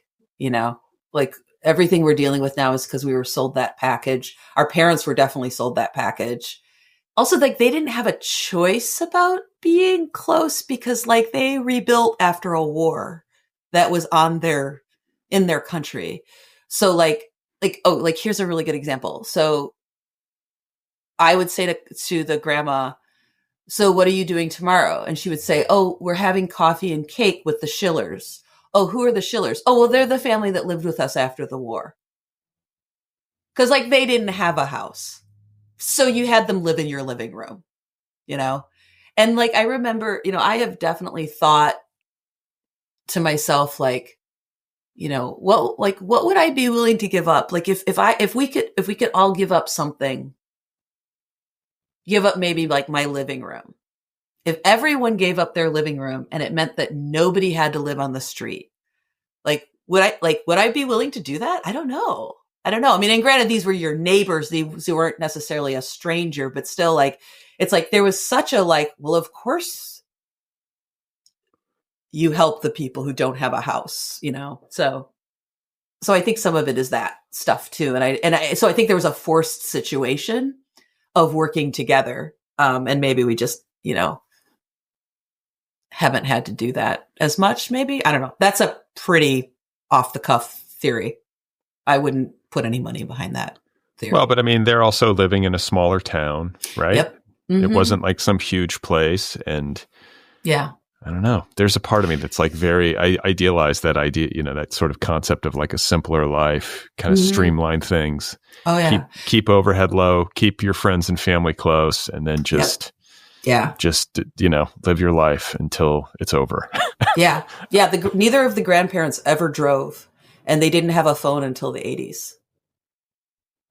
Like everything we're dealing with now is because we were sold that package. Our parents were definitely sold that package. Also, like they didn't have a choice about being close because like they rebuilt after a war that was in their country. So like, here's a really good example. So I would say to the grandma, so what are you doing tomorrow? And she would say, oh, we're having coffee and cake with the Schillers. Oh, who are the Schillers? Oh, well, they're the family that lived with us after the war. Because, like, they didn't have a house. So you had them live in your living room, And, like, I remember, I have definitely thought to myself, like, what would I be willing to give up? Like, if we could all give up something, give up maybe, like, my living room. If everyone gave up their living room and it meant that nobody had to live on the street, would I be willing to do that? I don't know. I mean, and granted, these were your neighbors. These weren't necessarily a stranger, but still like, it's like, there was such a like, well, of course you help the people who don't have a house, So I think some of it is that stuff too. So I think there was a forced situation of working together. And maybe we just, haven't had to do that as much, maybe. I don't know. That's a pretty off the cuff theory. I wouldn't put any money behind that theory. Well, but I mean, they're also living in a smaller town, right? Yep. Mm-hmm. It wasn't like some huge place. And yeah. I don't know. There's a part of me that's like I idealize that idea, that sort of concept of like a simpler life, kind of streamline things. Oh yeah. Keep overhead low, keep your friends and family close, and then just live your life until it's over. Yeah. Neither of the grandparents ever drove, and they didn't have a phone until the 80s.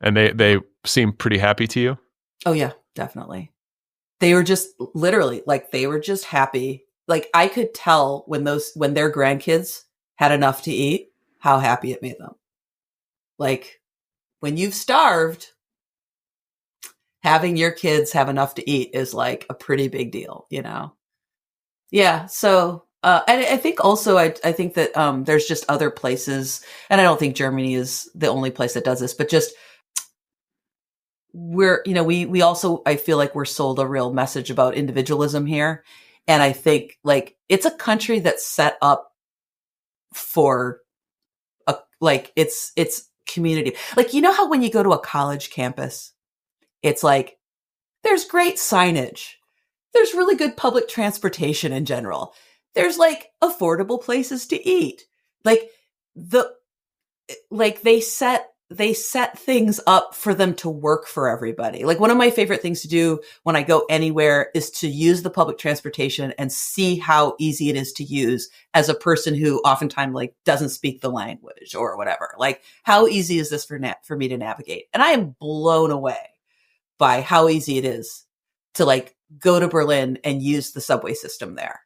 And they seem pretty happy to you? Oh yeah, definitely. They were just literally like, they were just happy. Like I could tell when their grandkids had enough to eat, how happy it made them. Like when you've starved, having your kids have enough to eat is like a pretty big deal, Yeah. So, and I think also, I think that, there's just other places, and I don't think Germany is the only place that does this, but just we also, I feel like we're sold a real message about individualism here. And I think like it's a country that's set up for it's community. Like, how when you go to a college campus, it's like, there's great signage. There's really good public transportation in general. There's like affordable places to eat. Like they set things up for them to work for everybody. Like one of my favorite things to do when I go anywhere is to use the public transportation and see how easy it is to use as a person who oftentimes like doesn't speak the language or whatever. Like how easy is this for me to navigate? And I am blown away by how easy it is to like go to Berlin and use the subway system there.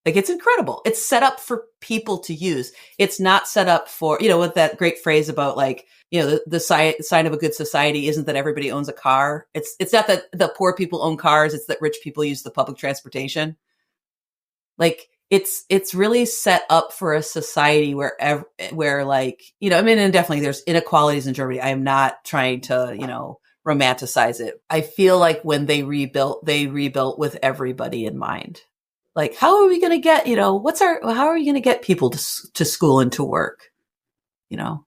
Like it's incredible. It's set up for people to use. It's not set up for, with that great phrase about like, the sign of a good society isn't that everybody owns a car. It's not that the poor people own cars. It's that rich people use the public transportation. Like it's really set up for a society where like, and definitely there's inequalities in Germany. I am not trying to, romanticize it. I feel like when they rebuilt with everybody in mind. Like, how are we going to get, how are we going to get people to school and to work?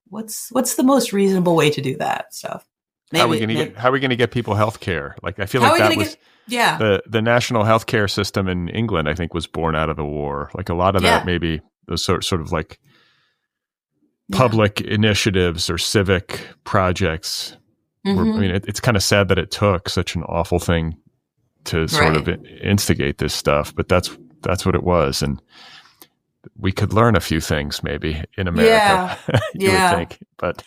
What's the most reasonable way to do that stuff? How are we going to get people health care? Like, I feel like that was the national health care system in England, I think, was born out of the war. Like a lot of that, maybe those sort of like public initiatives or civic projects. It's kind of sad that it took such an awful thing to sort of instigate this stuff, but that's what it was. And we could learn a few things maybe in America, you would think, but.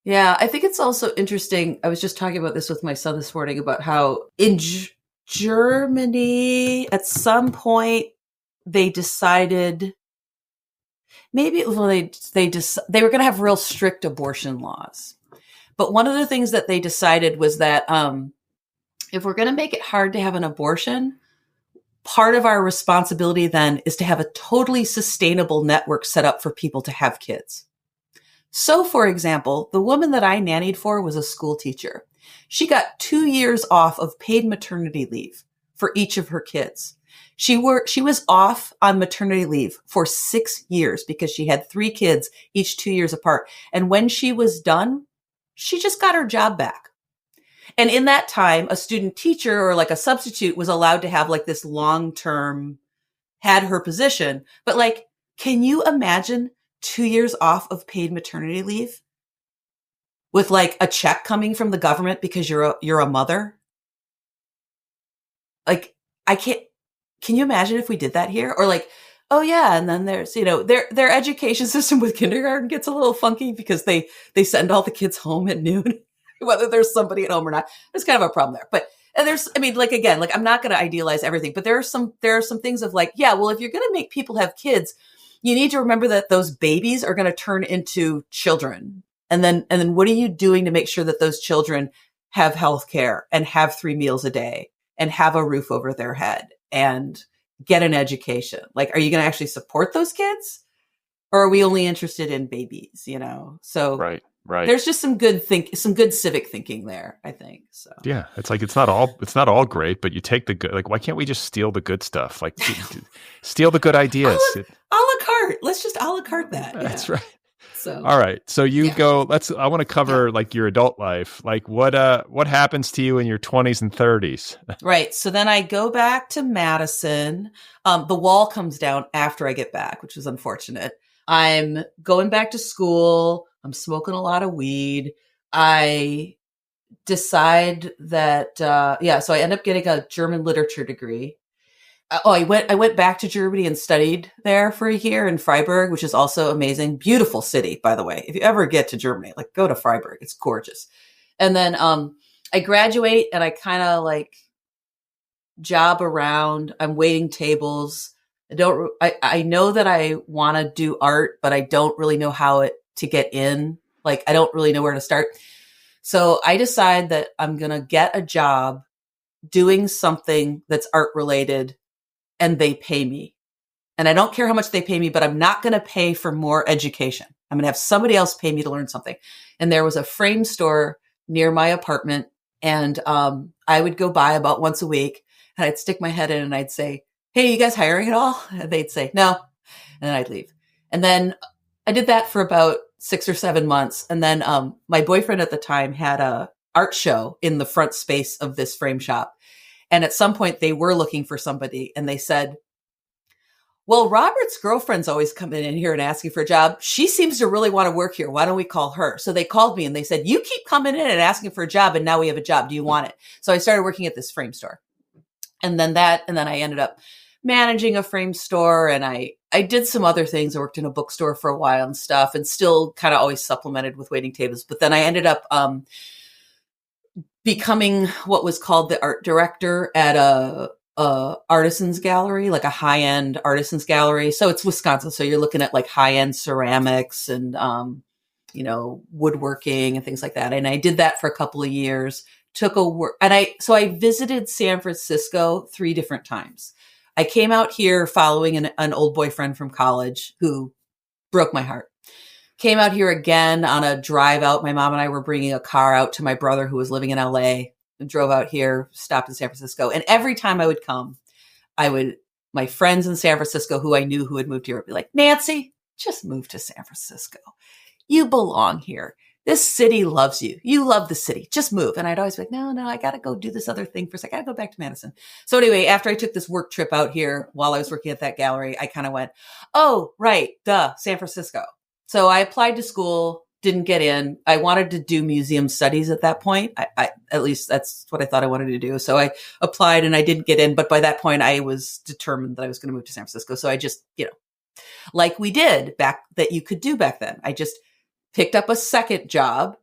Yeah, I think it's also interesting. I was just talking about this with my son this morning about how in Germany, at some point, they decided maybe they were going to have real strict abortion laws. But one of the things that they decided was that if we're going to make it hard to have an abortion, part of our responsibility then is to have a totally sustainable network set up for people to have kids. So, for example, the woman that I nannied for was a school teacher. She got 2 years off of paid maternity leave for each of her kids. She was off on maternity leave for 6 years because she had 3 kids, each 2 years apart. And when she was done, she just got her job back. And in that time, a student teacher or like a substitute was allowed to have like this long-term, had her position. But like, can you imagine 2 years off of paid maternity leave with like a check coming from the government because you're a mother? Like, can you imagine if we did that here? Or like, oh yeah. And then there's, their education system with kindergarten gets a little funky because they send all the kids home at noon, whether there's somebody at home or not. There's kind of a problem there. But I'm not going to idealize everything, but there are some things of like, yeah, well, if you're going to make people have kids, you need to remember that those babies are going to turn into children. And then what are you doing to make sure that those children have health care and have 3 meals a day and have a roof over their head and get an education? Like, are you going to actually support those kids, or are we only interested in babies, So right. There's just some good civic thinking there, I think. So yeah, it's like, it's not all great, but you take the good, like, why can't we just steal the good stuff? Like steal the good ideas. A la carte. Let's just a la carte that. That's right. So, All right. So you yeah. go, I want to cover like your adult life. Like what happens to you in your 20s and 30s? Right. So then I go back to Madison. The wall comes down after I get back, which is unfortunate. I'm going back to school. I'm smoking a lot of weed. I decide that, so I end up getting a German literature degree. I went back to Germany and studied there for a year in Freiburg, which is also amazing. Beautiful city, by the way. If you ever get to Germany, like go to Freiburg. It's gorgeous. And then, I graduate and I kind of like job around. I'm waiting tables. I know that I want to do art, but I don't really know to get in. Like, I don't really know where to start. So I decide that I'm going to get a job doing something that's art related and they pay me. And I don't care how much they pay me, but I'm not going to pay for more education. I'm going to have somebody else pay me to learn something. And there was a frame store near my apartment. And I would go by about once a week and I'd stick my head in and I'd say, "Hey, you guys hiring at all?" And they'd say, "No." And then I'd leave. And then I did that for about 6 or 7 months. And then my boyfriend at the time had a art show in the front space of this frame shop. And at some point they were looking for somebody and they said, "Well, Robert's girlfriend's always coming in here and asking for a job. She seems to really want to work here. Why don't we call her?" So they called me and they said, "You keep coming in and asking for a job. And now we have a job. Do you want it?" So I started working at this frame store. And then I ended up managing a frame store. And I did some other things. I worked in a bookstore for a while and stuff and still kind of always supplemented with waiting tables. But then I ended up, becoming what was called the art director at a artisans gallery, like a high-end artisans gallery. So it's Wisconsin. So you're looking at like high-end ceramics and, woodworking and things like that. And I did that for a couple of years, I visited San Francisco 3 different times. I came out here following an old boyfriend from college who broke my heart. Came out here again on a drive out. My mom and I were bringing a car out to my brother who was living in LA. Drove out here, stopped in San Francisco. And every time I would come, my friends in San Francisco who I knew who had moved here would be like, "Nancy, just move to San Francisco. You belong here. This city loves you. You love the city. Just move." And I'd always be like, no, I got to go do this other thing first. I got to go back to Madison. So anyway, after I took this work trip out here while I was working at that gallery, I kind of went, "Oh, right, San Francisco." So I applied to school, didn't get in. I wanted to do museum studies at that point. I at least that's what I thought I wanted to do. So I applied and I didn't get in. But by that point, I was determined that I was going to move to San Francisco. So I just, like we did that you could do back then. I just picked up a second job,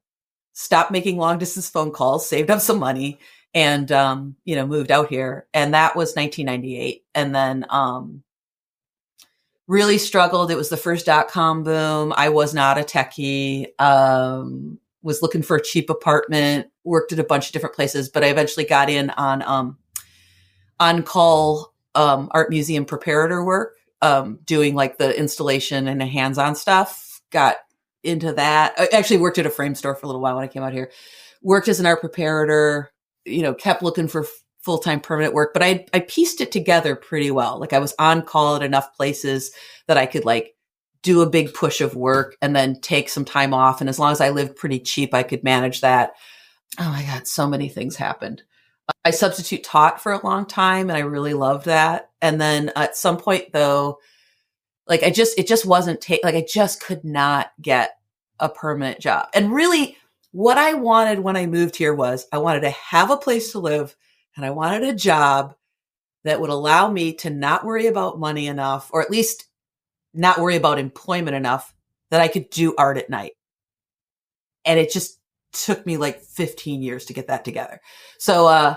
stopped making long distance phone calls, saved up some money and, moved out here. And that was 1998. And then, really struggled. It was the first .com boom. I was not a techie, was looking for a cheap apartment, worked at a bunch of different places, but I eventually got in on call, art museum preparator work, doing like the installation and the hands-on stuff. Got into that. I actually worked at a frame store for a little while when I came out here, worked as an art preparator, kept looking for full-time permanent work, but I pieced it together pretty well. Like I was on call at enough places that I could like do a big push of work and then take some time off. And as long as I lived pretty cheap, I could manage that. Oh my God, so many things happened. I substitute taught for a long time and I really loved that. And then at some point though, like it just wasn't I just could not get a permanent job. And really what I wanted when I moved here was I wanted to have a place to live and I wanted a job that would allow me to not worry about money enough, or at least not worry about employment enough that I could do art at night. And it just took me like 15 years to get that together. So,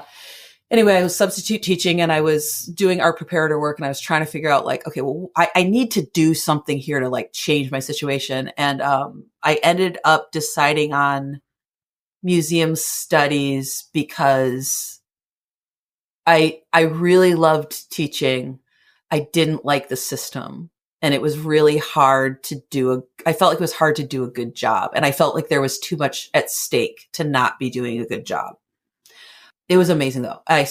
anyway, I was substitute teaching and I was doing art preparator work and I was trying to figure out like, okay, well, I need to do something here to like change my situation. And, I ended up deciding on museum studies because I really loved teaching. I didn't like the system and it was really hard to I felt like it was hard to do a good job. And I felt like there was too much at stake to not be doing a good job. It was amazing though. I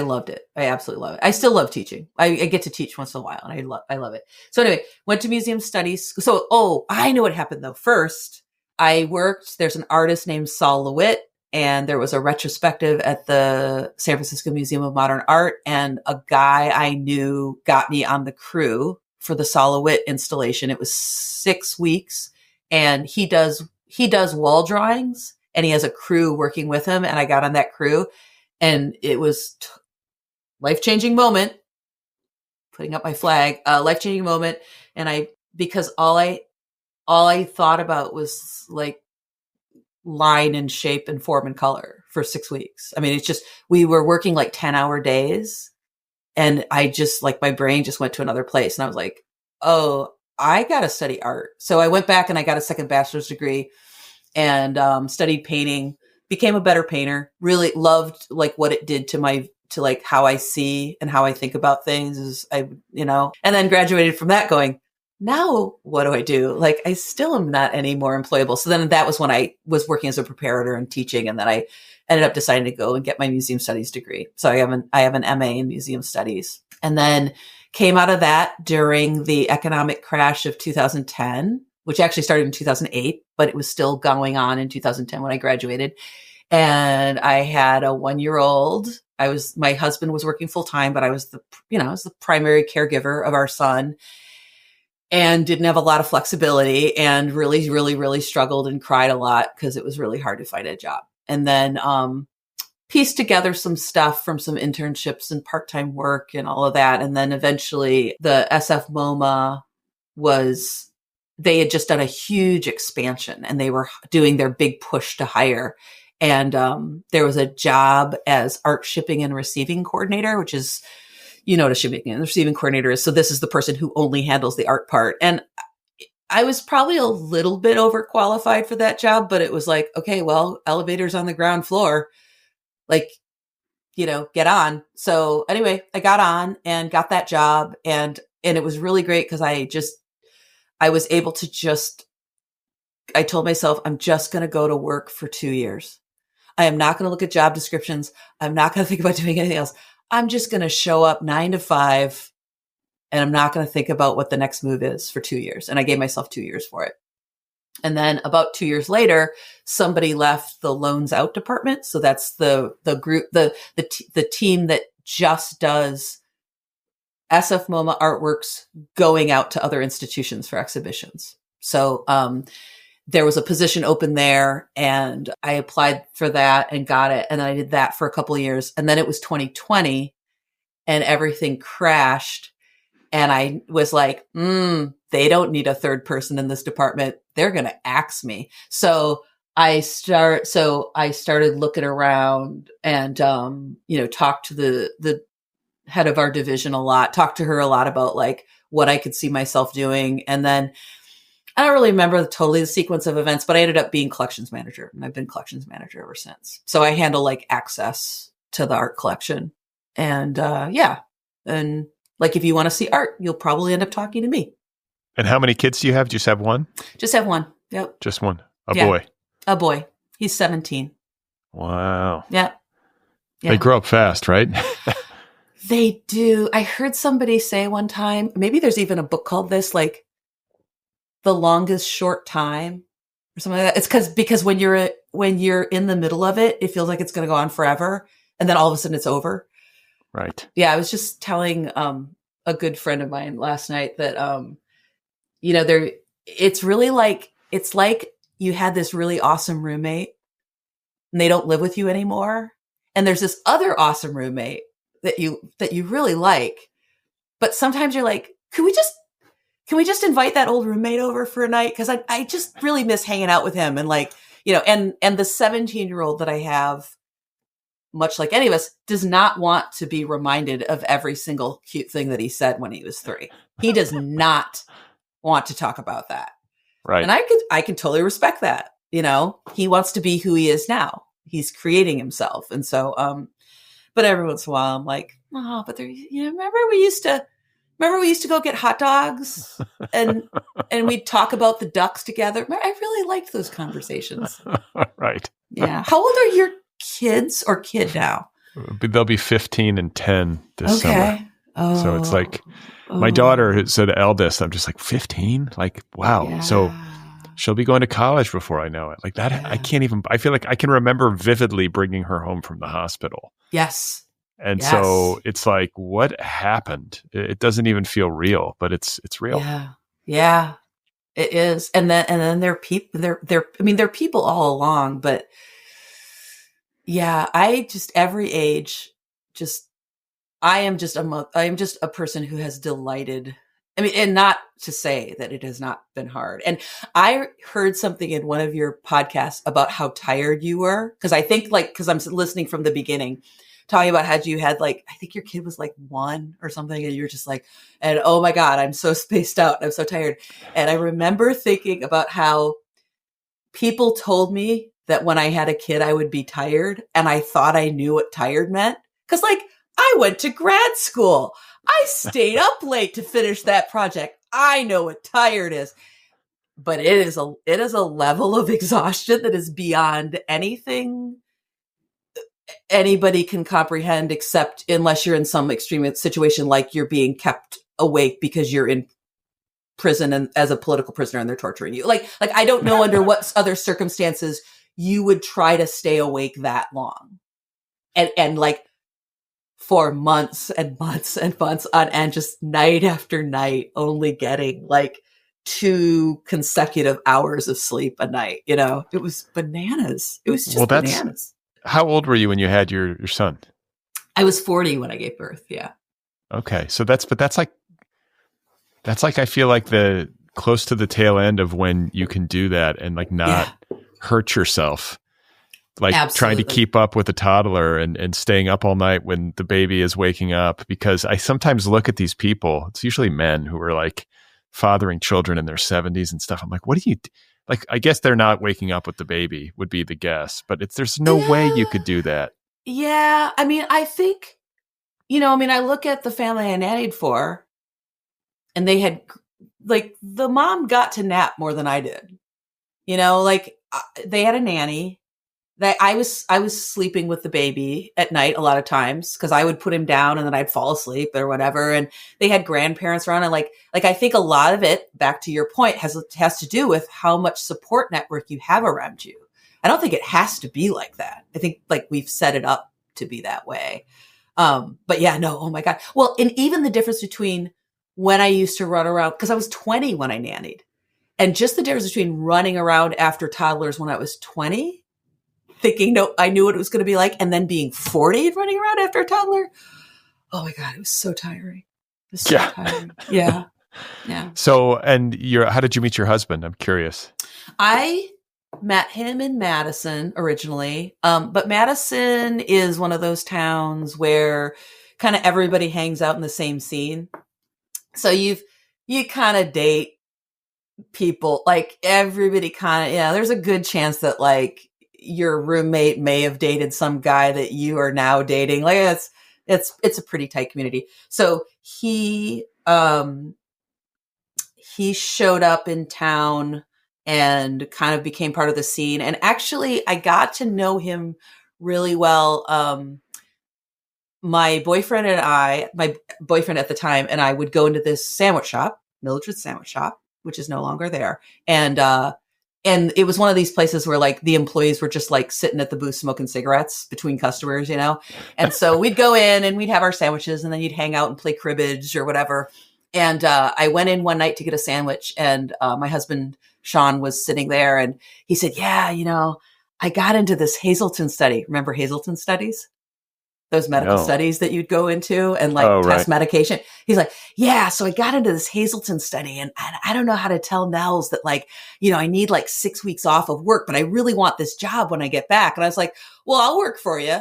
loved it. I absolutely love it. I still love teaching. I get to teach once in a while and I love it. So anyway, went to museum studies. So, I know what happened though. First, there's an artist named Sol LeWitt, and there was a retrospective at the San Francisco Museum of Modern Art, and a guy I knew got me on the crew for the Sol LeWitt installation. It was 6 weeks, and he does wall drawings, and he has a crew working with him, and I got on that crew, and it was life-changing moment, putting up my flag, life-changing moment. And because all I thought about was like line and shape and form and color for 6 weeks. I mean, it's just, we were working like 10-hour days, and I just like, my brain just went to another place, and I was like, oh, I got to study art. So I went back and I got a second bachelor's degree and studied painting, became a better painter, really loved like what it did to like how I see and how I think about things and then graduated from that going, now what do I do? Like, I still am not any more employable. So then that was when I was working as a preparator and teaching. And then I ended up deciding to go and get my museum studies degree. So I have an MA in museum studies, and then came out of that during the economic crash of 2010, which actually started in 2008, but it was still going on in 2010 when I graduated. And I had a 1-year-old. My husband was working full time, but I was the primary caregiver of our son, and didn't have a lot of flexibility, and really, really, really struggled and cried a lot because it was really hard to find a job. And then pieced together some stuff from some internships and part-time work and all of that. And then eventually the SF MoMA they had just done a huge expansion, and they were doing their big push to hire. And there was a job as art shipping and receiving coordinator, which is, what a shipping and receiving coordinator is. So this is the person who only handles the art part. And I was probably a little bit overqualified for that job, but it was like, okay, well, elevators on the ground floor, like, get on. So anyway, I got on and got that job, and it was really great because I was able to I told myself, I'm just going to go to work for 2 years. I am not going to look at job descriptions. I'm not going to think about doing anything else. I'm just going to show up 9 to 5, and I'm not going to think about what the next move is for 2 years. And I gave myself 2 years for it. And then about 2 years later, somebody left the loans out department. So that's the group, the team that just does SF MoMA artworks going out to other institutions for exhibitions. So there was a position open there, and I applied for that and got it. And then I did that for a couple of years. And then it was 2020 and everything crashed. And I was like, they don't need a third person in this department. They're going to axe me. So I started looking around and, talked to the head of our division a lot, talked to her a lot about like what I could see myself doing. And then I don't really remember totally the sequence of events, but I ended up being collections manager, and I've been collections manager ever since. So I handle like access to the art collection, and and like if you want to see art, you'll probably end up talking to me. And how many kids do you have? Just have one? Just have one. Yep. Just one. Boy. A boy. He's 17. Wow. Yeah. They grow up fast, right? They do. I heard somebody say one time, maybe there's even a book called this, like The Longest Short Time or something like that. It's because when you're in the middle of it, it feels like it's going to go on forever. And then all of a sudden it's over. Right. Yeah. I was just telling a good friend of mine last night that, it's really like, it's like you had this really awesome roommate and they don't live with you anymore. And there's this other awesome roommate that you really like, but sometimes you're like, can we just invite that old roommate over for a night? Cause I just really miss hanging out with him. And like, and the 17-year-old that I have, much like any of us, does not want to be reminded of every single cute thing that he said when he was 3. He does not want to talk about that. Right. And I can totally respect that. He wants to be who he is now. He's creating himself. And so, but every once in a while I'm like, oh, but there, remember we used to go get hot dogs and we'd talk about the Ducks together. I really liked those conversations. Right. Yeah. How old are your kids or kid now? They'll be 15 and 10 this summer. Oh. So it's like my daughter, so the eldest, I'm just like 15? Like, wow. Yeah. So she'll be going to college before I know it. Like that, I can't even, I feel like I can remember vividly bringing her home from the hospital. Yes. And so it's like, what happened? It doesn't even feel real, but it's real. Yeah. Yeah. It is. And then there are people, there are people all along, but yeah, every age, I am just a person who has delighted. I mean, and not to say that it has not been hard. And I heard something in one of your podcasts about how tired you were. Cause I think cause I'm listening from the beginning, talking about how you had I think your kid was 1 or something. And you're just and oh my God, I'm so spaced out. I'm so tired. And I remember thinking about how people told me that when I had a kid, I would be tired. And I thought I knew what tired meant. Cause I went to grad school. I stayed up late to finish that project. I know what tired is, but it is a level of exhaustion that is beyond anything anybody can comprehend, except unless you're in some extreme situation, like you're being kept awake because you're in prison and as a political prisoner and they're torturing you. I don't know under what other circumstances you would try to stay awake that long. And for months and months and months on end, just night after night, only getting 2 consecutive hours of sleep a night. It was bananas. It was just bananas. How old were you when you had your son? I was 40 when I gave birth. Yeah. Okay. So that's like, I feel like the close to the tail end of when you can do that and not hurt yourself. Absolutely. Trying to keep up with a toddler and staying up all night when the baby is waking up, because I sometimes look at these people, it's usually men who are fathering children in their 70s and stuff. I'm like, what do you I guess they're not waking up with the baby would be the guess, but there's no way you could do that. Yeah. I mean, I think, I look at the family I nannied for and they had the mom got to nap more than I did, they had a nanny. That I was sleeping with the baby at night a lot of times because I would put him down and then I'd fall asleep or whatever. And they had grandparents around, and I think a lot of it, back to your point, has to do with how much support network you have around you. I don't think it has to be like that. I think we've set it up to be that way. But yeah, no, oh my God. Well, and even the difference between when I used to run around, because I was 20 when I nannied, and just the difference between running around after toddlers when I was 20, thinking, no, I knew what it was going to be like, and then being 40 and running around after a toddler. Oh my God, it was so tiring. It was so tiring. Yeah. Yeah. So, and how did you meet your husband? I'm curious. I met him in Madison originally. But Madison is one of those towns where kind of everybody hangs out in the same scene. So you kind of date people, everybody kind of, there's a good chance that your roommate may have dated some guy that you are now dating. It's a pretty tight community. So he showed up in town and kind of became part of the scene. And actually I got to know him really well. My boyfriend at the time and I would go into this sandwich shop, Mildred's Sandwich Shop, which is no longer there. And it was one of these places where the employees were just sitting at the booth smoking cigarettes between customers, And so we'd go in and we'd have our sandwiches and then you'd hang out and play cribbage or whatever. And I went in one night to get a sandwich and my husband, Sean, was sitting there and he said, yeah, I got into this Hazelton study. Remember Hazelton studies? Those medical studies that you'd go into and test medication. He's like, yeah, so I got into this Hazelton study and I don't know how to tell Nels that I need 6 weeks off of work, but I really want this job when I get back. And I was like, well, I'll work for you.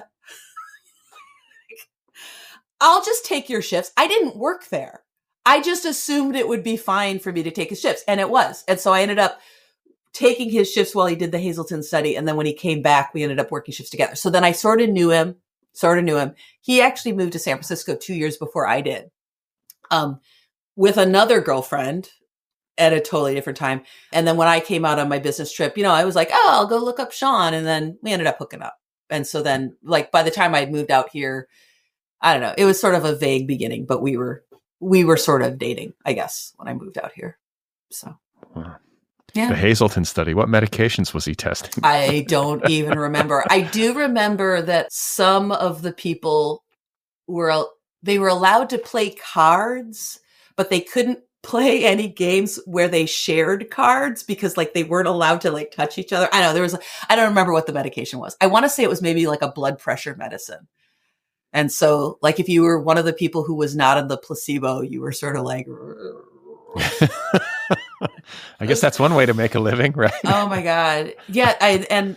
I'll just take your shifts. I didn't work there. I just assumed it would be fine for me to take his shifts. And it was. And so I ended up taking his shifts while he did the Hazelton study. And then when he came back, we ended up working shifts together. So then I sort of knew him. He actually moved to San Francisco 2 years before I did, with another girlfriend at a totally different time. And then when I came out on my business trip, I was like, oh, I'll go look up Sean. And then we ended up hooking up. And so then like by the time I moved out here, I don't know, it was sort of a vague beginning, but we were sort of dating, I guess, when I moved out here. So, yeah. The Hazelton study. What medications was he testing? I don't even remember. I do remember that some of the people were allowed to play cards, but they couldn't play any games where they shared cards because like they weren't allowed to like touch each other. I know I don't remember what the medication was. I want to say it was maybe like a blood pressure medicine. And so like if you were one of the people who was not in the placebo, you were sort of like I guess that's one way to make a living, right? Oh my God. Yeah.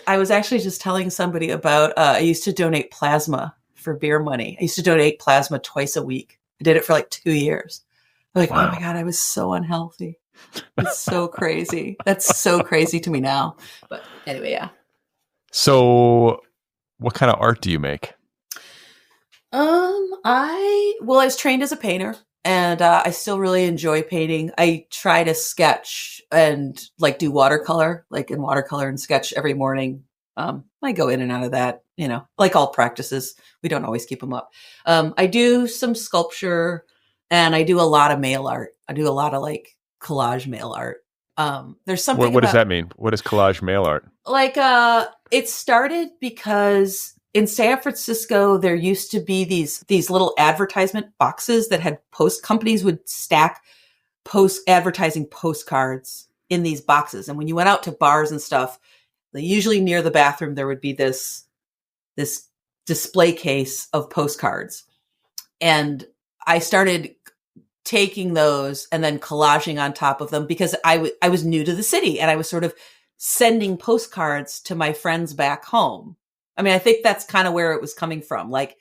I was actually just telling somebody about, I used to donate plasma for beer money. I used to donate plasma twice a week. I did it for like 2 years. I'm like, wow. Oh my God, I was so unhealthy. It's so crazy. That's so crazy to me now. But anyway, yeah. So what kind of art do you make? I was trained as a painter. And I still really enjoy painting. I try to sketch and like do watercolor, like in watercolor and sketch every morning. I go in and out of that, like all practices. We don't always keep them up. I do some sculpture and I do a lot of mail art. I do a lot of like collage mail art. There's something. What does that mean? What is collage mail art? Like, it started because in San Francisco, there used to be these little advertisement boxes that had companies would stack advertising postcards in these boxes. And when you went out to bars and stuff, usually near the bathroom, there would be this display case of postcards. And I started taking those and then collaging on top of them because I was new to the city and I was sort of sending postcards to my friends back home. I mean, I think that's kind of where it was coming from. Like,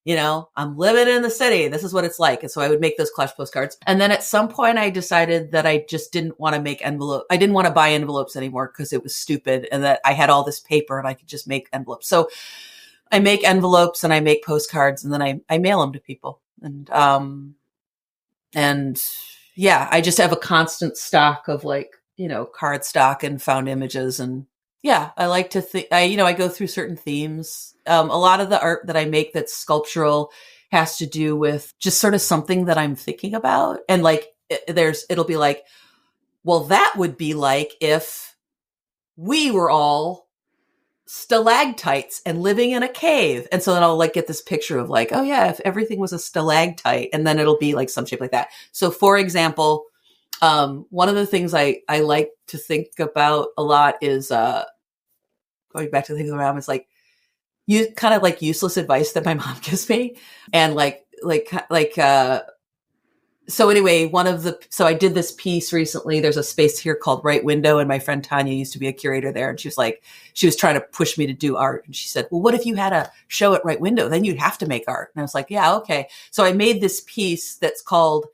I'm living in the city. This is what it's like. And so I would make those collage postcards. And then at some point I decided that I just didn't want to make envelopes. I didn't want to buy envelopes anymore because it was stupid and that I had all this paper and I could just make envelopes. So I make envelopes and I make postcards and then I mail them to people. And yeah, I just have a constant stock of like, card stock and found images. And yeah, I like to think, I go through certain themes. A lot of the art that I make that's sculptural has to do with just sort of something that I'm thinking about. And like, it'll be like, well, that would be like if we were all stalactites and living in a cave. And so then I'll like get this picture of like, oh yeah, if everything was a stalactite, and then it'll be like some shape like that. So for example, one of the things I like to think about a lot is, going back to the thing around is like, you kind of like useless advice that my mom gives me. And so anyway, so I did this piece recently. There's a space here called Right Window. And my friend Tanya used to be a curator there. And she was trying to push me to do art. And she said, well, what if you had a show at Right Window? Then you'd have to make art. And I was like, yeah, okay. So I made this piece that's called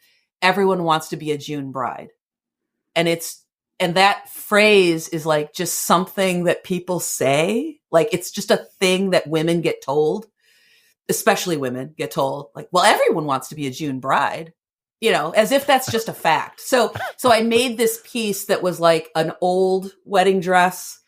Everyone Wants to Be a June Bride. And that phrase is like just something that people say. Like it's just a thing that women get told, especially women get told like, well, everyone wants to be a June bride, as if that's just a fact. So I made this piece that was like an old wedding dress,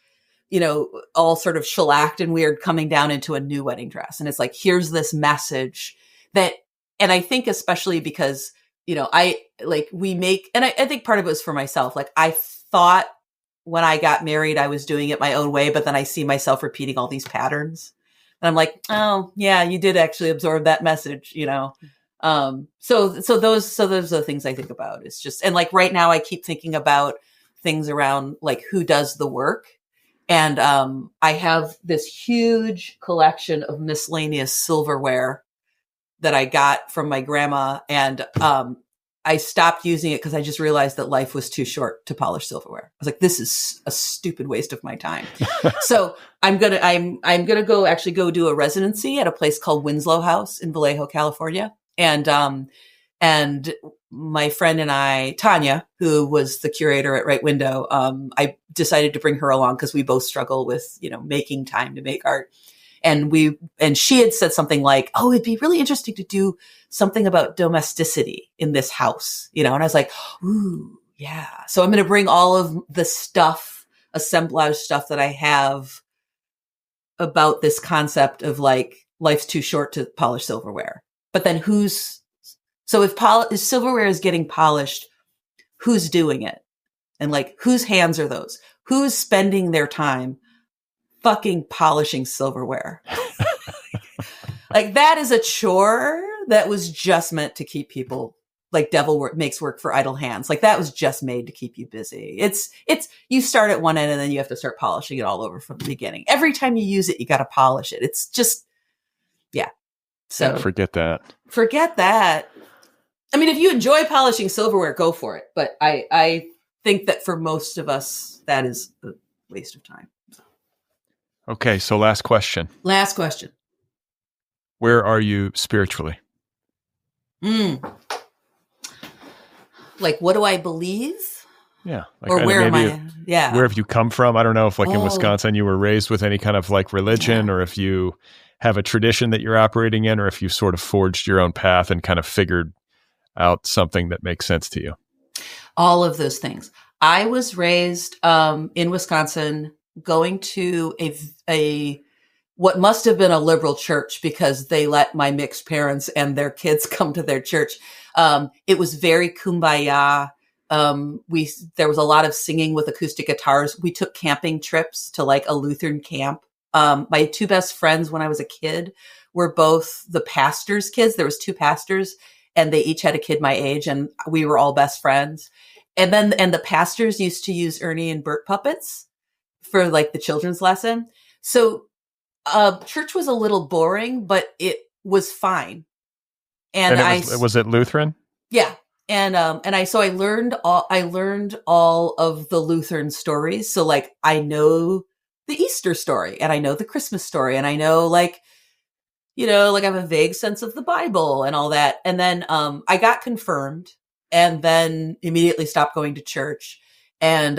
all sort of shellacked and weird coming down into a new wedding dress. And it's like, here's this message and I think especially because I think part of it was for myself. Like I thought when I got married, I was doing it my own way, but then I see myself repeating all these patterns and I'm like, oh yeah, you did actually absorb that message, So those are the things I think about. It's just, and like right now I keep thinking about things around like who does the work. And, I have this huge collection of miscellaneous silverware that I got from my grandma. And, I stopped using it because I just realized that life was too short to polish silverware. I was like, this is a stupid waste of my time. So I'm going to go do a residency at a place called Winslow House in Vallejo, California. And my friend and I, Tanya, who was the curator at Right Window, I decided to bring her along because we both struggle with, making time to make art. And she had said something like, oh, it'd be really interesting to do something about domesticity in this house, and I was like, ooh, yeah. So I'm going to bring all of the assemblage stuff that I have about this concept of like, life's too short to polish silverware. But then so if silverware is getting polished, who's doing it? And like, whose hands are those? Who's spending their time fucking polishing silverware? Like, that is a chore that was just meant to keep people, like, makes work for idle hands. Like, that was just made to keep you busy. It's you start at one end and then you have to start polishing it all over from the beginning. Every time you use it, you got to polish it. It's just, yeah. So yeah, forget that. I mean, if you enjoy polishing silverware, go for it. But I think that for most of us, that is a waste of time. Okay, so last question. Where are you spiritually? Like, what do I believe? Yeah. Like, or where am I? Yeah. Where have you come from? I don't know if like in Wisconsin you were raised with any kind of like religion, or if you have a tradition that you're operating in, or if you sort of forged your own path and kind of figured out something that makes sense to you. All of those things. I was raised in Wisconsin, going to a what must have been a liberal church, because they let my mixed parents and their kids come to their church. It was very kumbaya. There was a lot of singing with acoustic guitars. We took camping trips to like a Lutheran camp. My two best friends when I was a kid were both the pastor's kids. There was two pastors and they each had a kid my age, and we were all best friends. And the pastors used to use Ernie and Bert puppets for like the children's lesson. So church was a little boring, but it was fine. And was it Lutheran? Yeah. And I learned all of the Lutheran stories. So like, I know the Easter story, and I know the Christmas story, and I know like, like I have a vague sense of the Bible and all that. And then I got confirmed, and then immediately stopped going to church. And,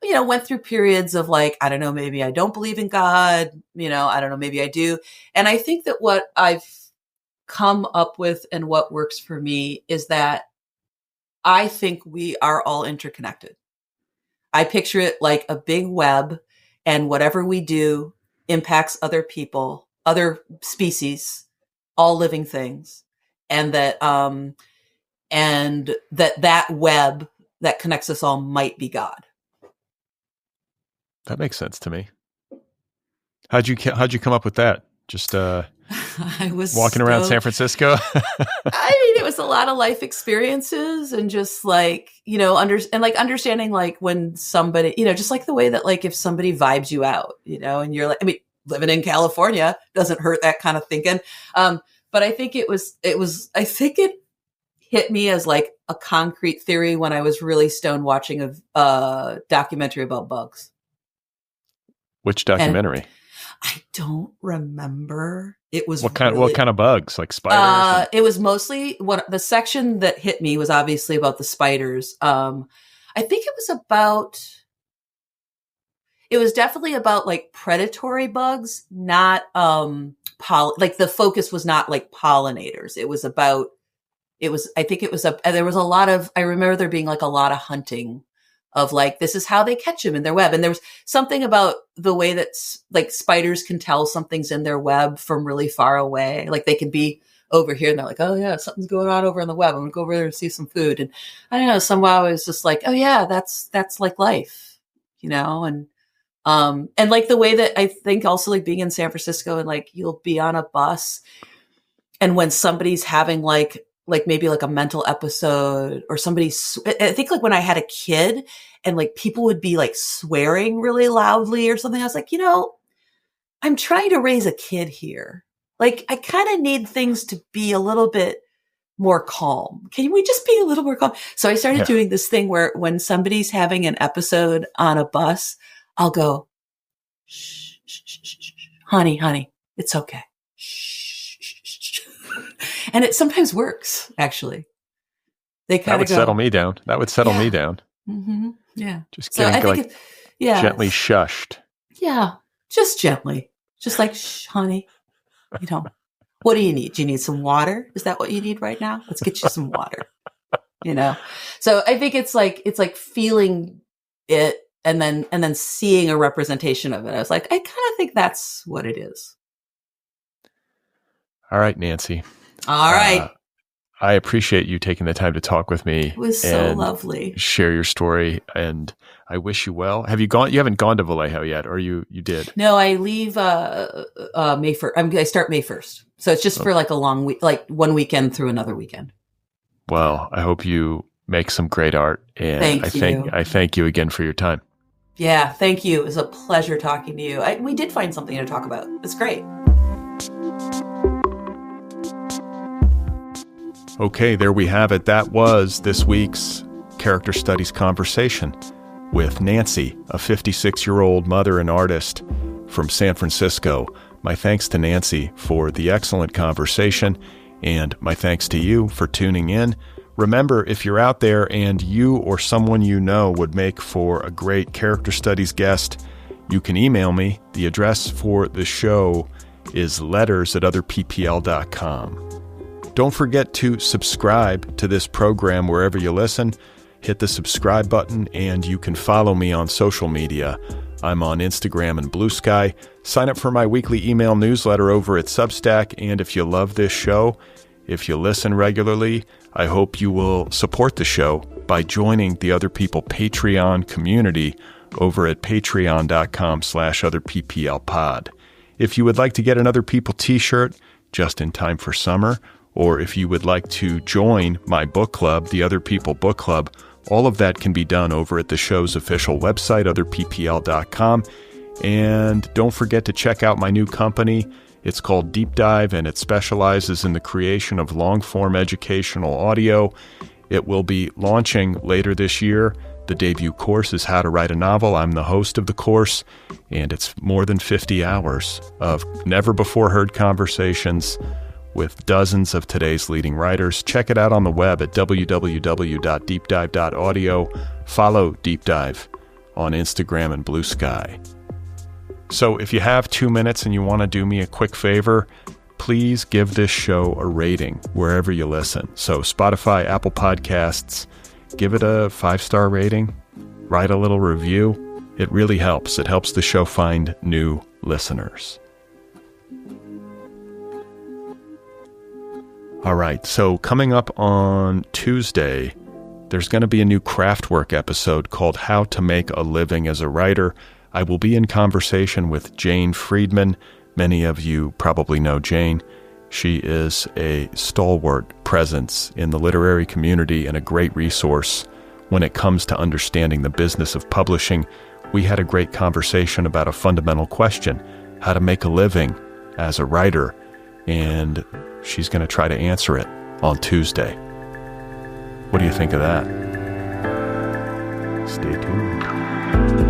went through periods of like, I don't know, maybe I don't believe in God, I don't know, maybe I do. And I think that what I've come up with and what works for me is that I think we are all interconnected. I picture it like a big web, and whatever we do impacts other people, other species, all living things. And that web that connects us all might be God. That makes sense to me. How'd you come up with that? Just I was walking around San Francisco. I mean, it was a lot of life experiences, and just like understanding like when somebody, just like the way that like if somebody vibes you out, and you're like, I mean, living in California doesn't hurt, that kind of thinking. But I think I think it hit me as like a concrete theory when I was really stoned watching a documentary about bugs. Which documentary? And I don't remember. It was what kind of bugs, like spiders? It was mostly the section that hit me was obviously about the spiders. I think it was definitely about like predatory bugs, not like the focus was not like pollinators. There was a lot of, I remember there being like a lot of hunting of like, this is how they catch them in their web. And there was something about the way that like spiders can tell something's in their web from really far away. Like they can be over here and they're like, oh yeah, something's going on over in the web. I'm gonna go over there and see some food. And I don't know, somehow I was just like, oh yeah, that's like life, and like the way that I think also like being in San Francisco, and like you'll be on a bus, and when somebody's having like maybe like a mental episode, or I think like when I had a kid and like people would be like swearing really loudly or something, I was like, I'm trying to raise a kid here. Like I kind of need things to be a little bit more calm. Can we just be a little more calm? So I started doing this thing where when somebody's having an episode on a bus, I'll go, shh, shh, shh, shh, shh. Honey, it's okay. Shh. And it sometimes works, actually. That would settle me down. Mm-hmm. Yeah. Just getting gently shushed. Yeah. Just gently. Just like, shh, honey. What do you need? Do you need some water? Is that what you need right now? Let's get you some water. So I think it's like feeling it and then seeing a representation of it, I was like, I kind of think that's what it is. All right, Nancy. All right. I appreciate you taking the time to talk with me. It was so lovely. Share your story, and I wish you well. Have you gone? You haven't gone to Vallejo yet, or you did? No, I leave May 1st. I start May 1st, so it's just for like a long week, like one weekend through another weekend. Well, I hope you make some great art, and I thank you again for your time. Yeah, thank you. It was a pleasure talking to you. We did find something to talk about. It's great. Okay, there we have it. That was this week's Character Studies Conversation with Nancy, a 56-year-old mother and artist from San Francisco. My thanks to Nancy for the excellent conversation, and my thanks to you for tuning in. Remember, if you're out there and you or someone you know would make for a great character studies guest, you can email me. The address for the show is letters@otherppl.com. Don't forget to subscribe to this program wherever you listen. Hit the subscribe button, and you can follow me on social media. I'm on Instagram and Bluesky. Sign up for my weekly email newsletter over at Substack, and if you love this show, if you listen regularly, I hope you will support the show by joining the Other People Patreon community over at patreon.com/otherpplpod. If you would like to get an Other People t-shirt just in time for summer, or if you would like to join my book club, the Other People Book Club, all of that can be done over at the show's official website, otherppl.com. And don't forget to check out my new company. It's called Deep Dive, and it specializes in the creation of long-form educational audio. It will be launching later this year. The debut course is How to Write a Novel. I'm the host of the course, and it's more than 50 hours of never-before-heard conversations with dozens of today's leading writers. Check it out on the web at www.deepdive.audio. Follow Deep Dive on Instagram and Bluesky. So if you have 2 minutes and you want to do me a quick favor, please give this show a rating wherever you listen. So Spotify, Apple Podcasts, give it a 5-star rating, write a little review. It really helps. It helps the show find new listeners. All right, so coming up on Tuesday, there's going to be a new Craftwork episode called How to Make a Living as a Writer. I will be in conversation with Jane Friedman. Many of you probably know Jane. She is a stalwart presence in the literary community and a great resource when it comes to understanding the business of publishing. We had a great conversation about a fundamental question, how to make a living as a writer, and she's going to try to answer it on Tuesday. What do you think of that? Stay tuned.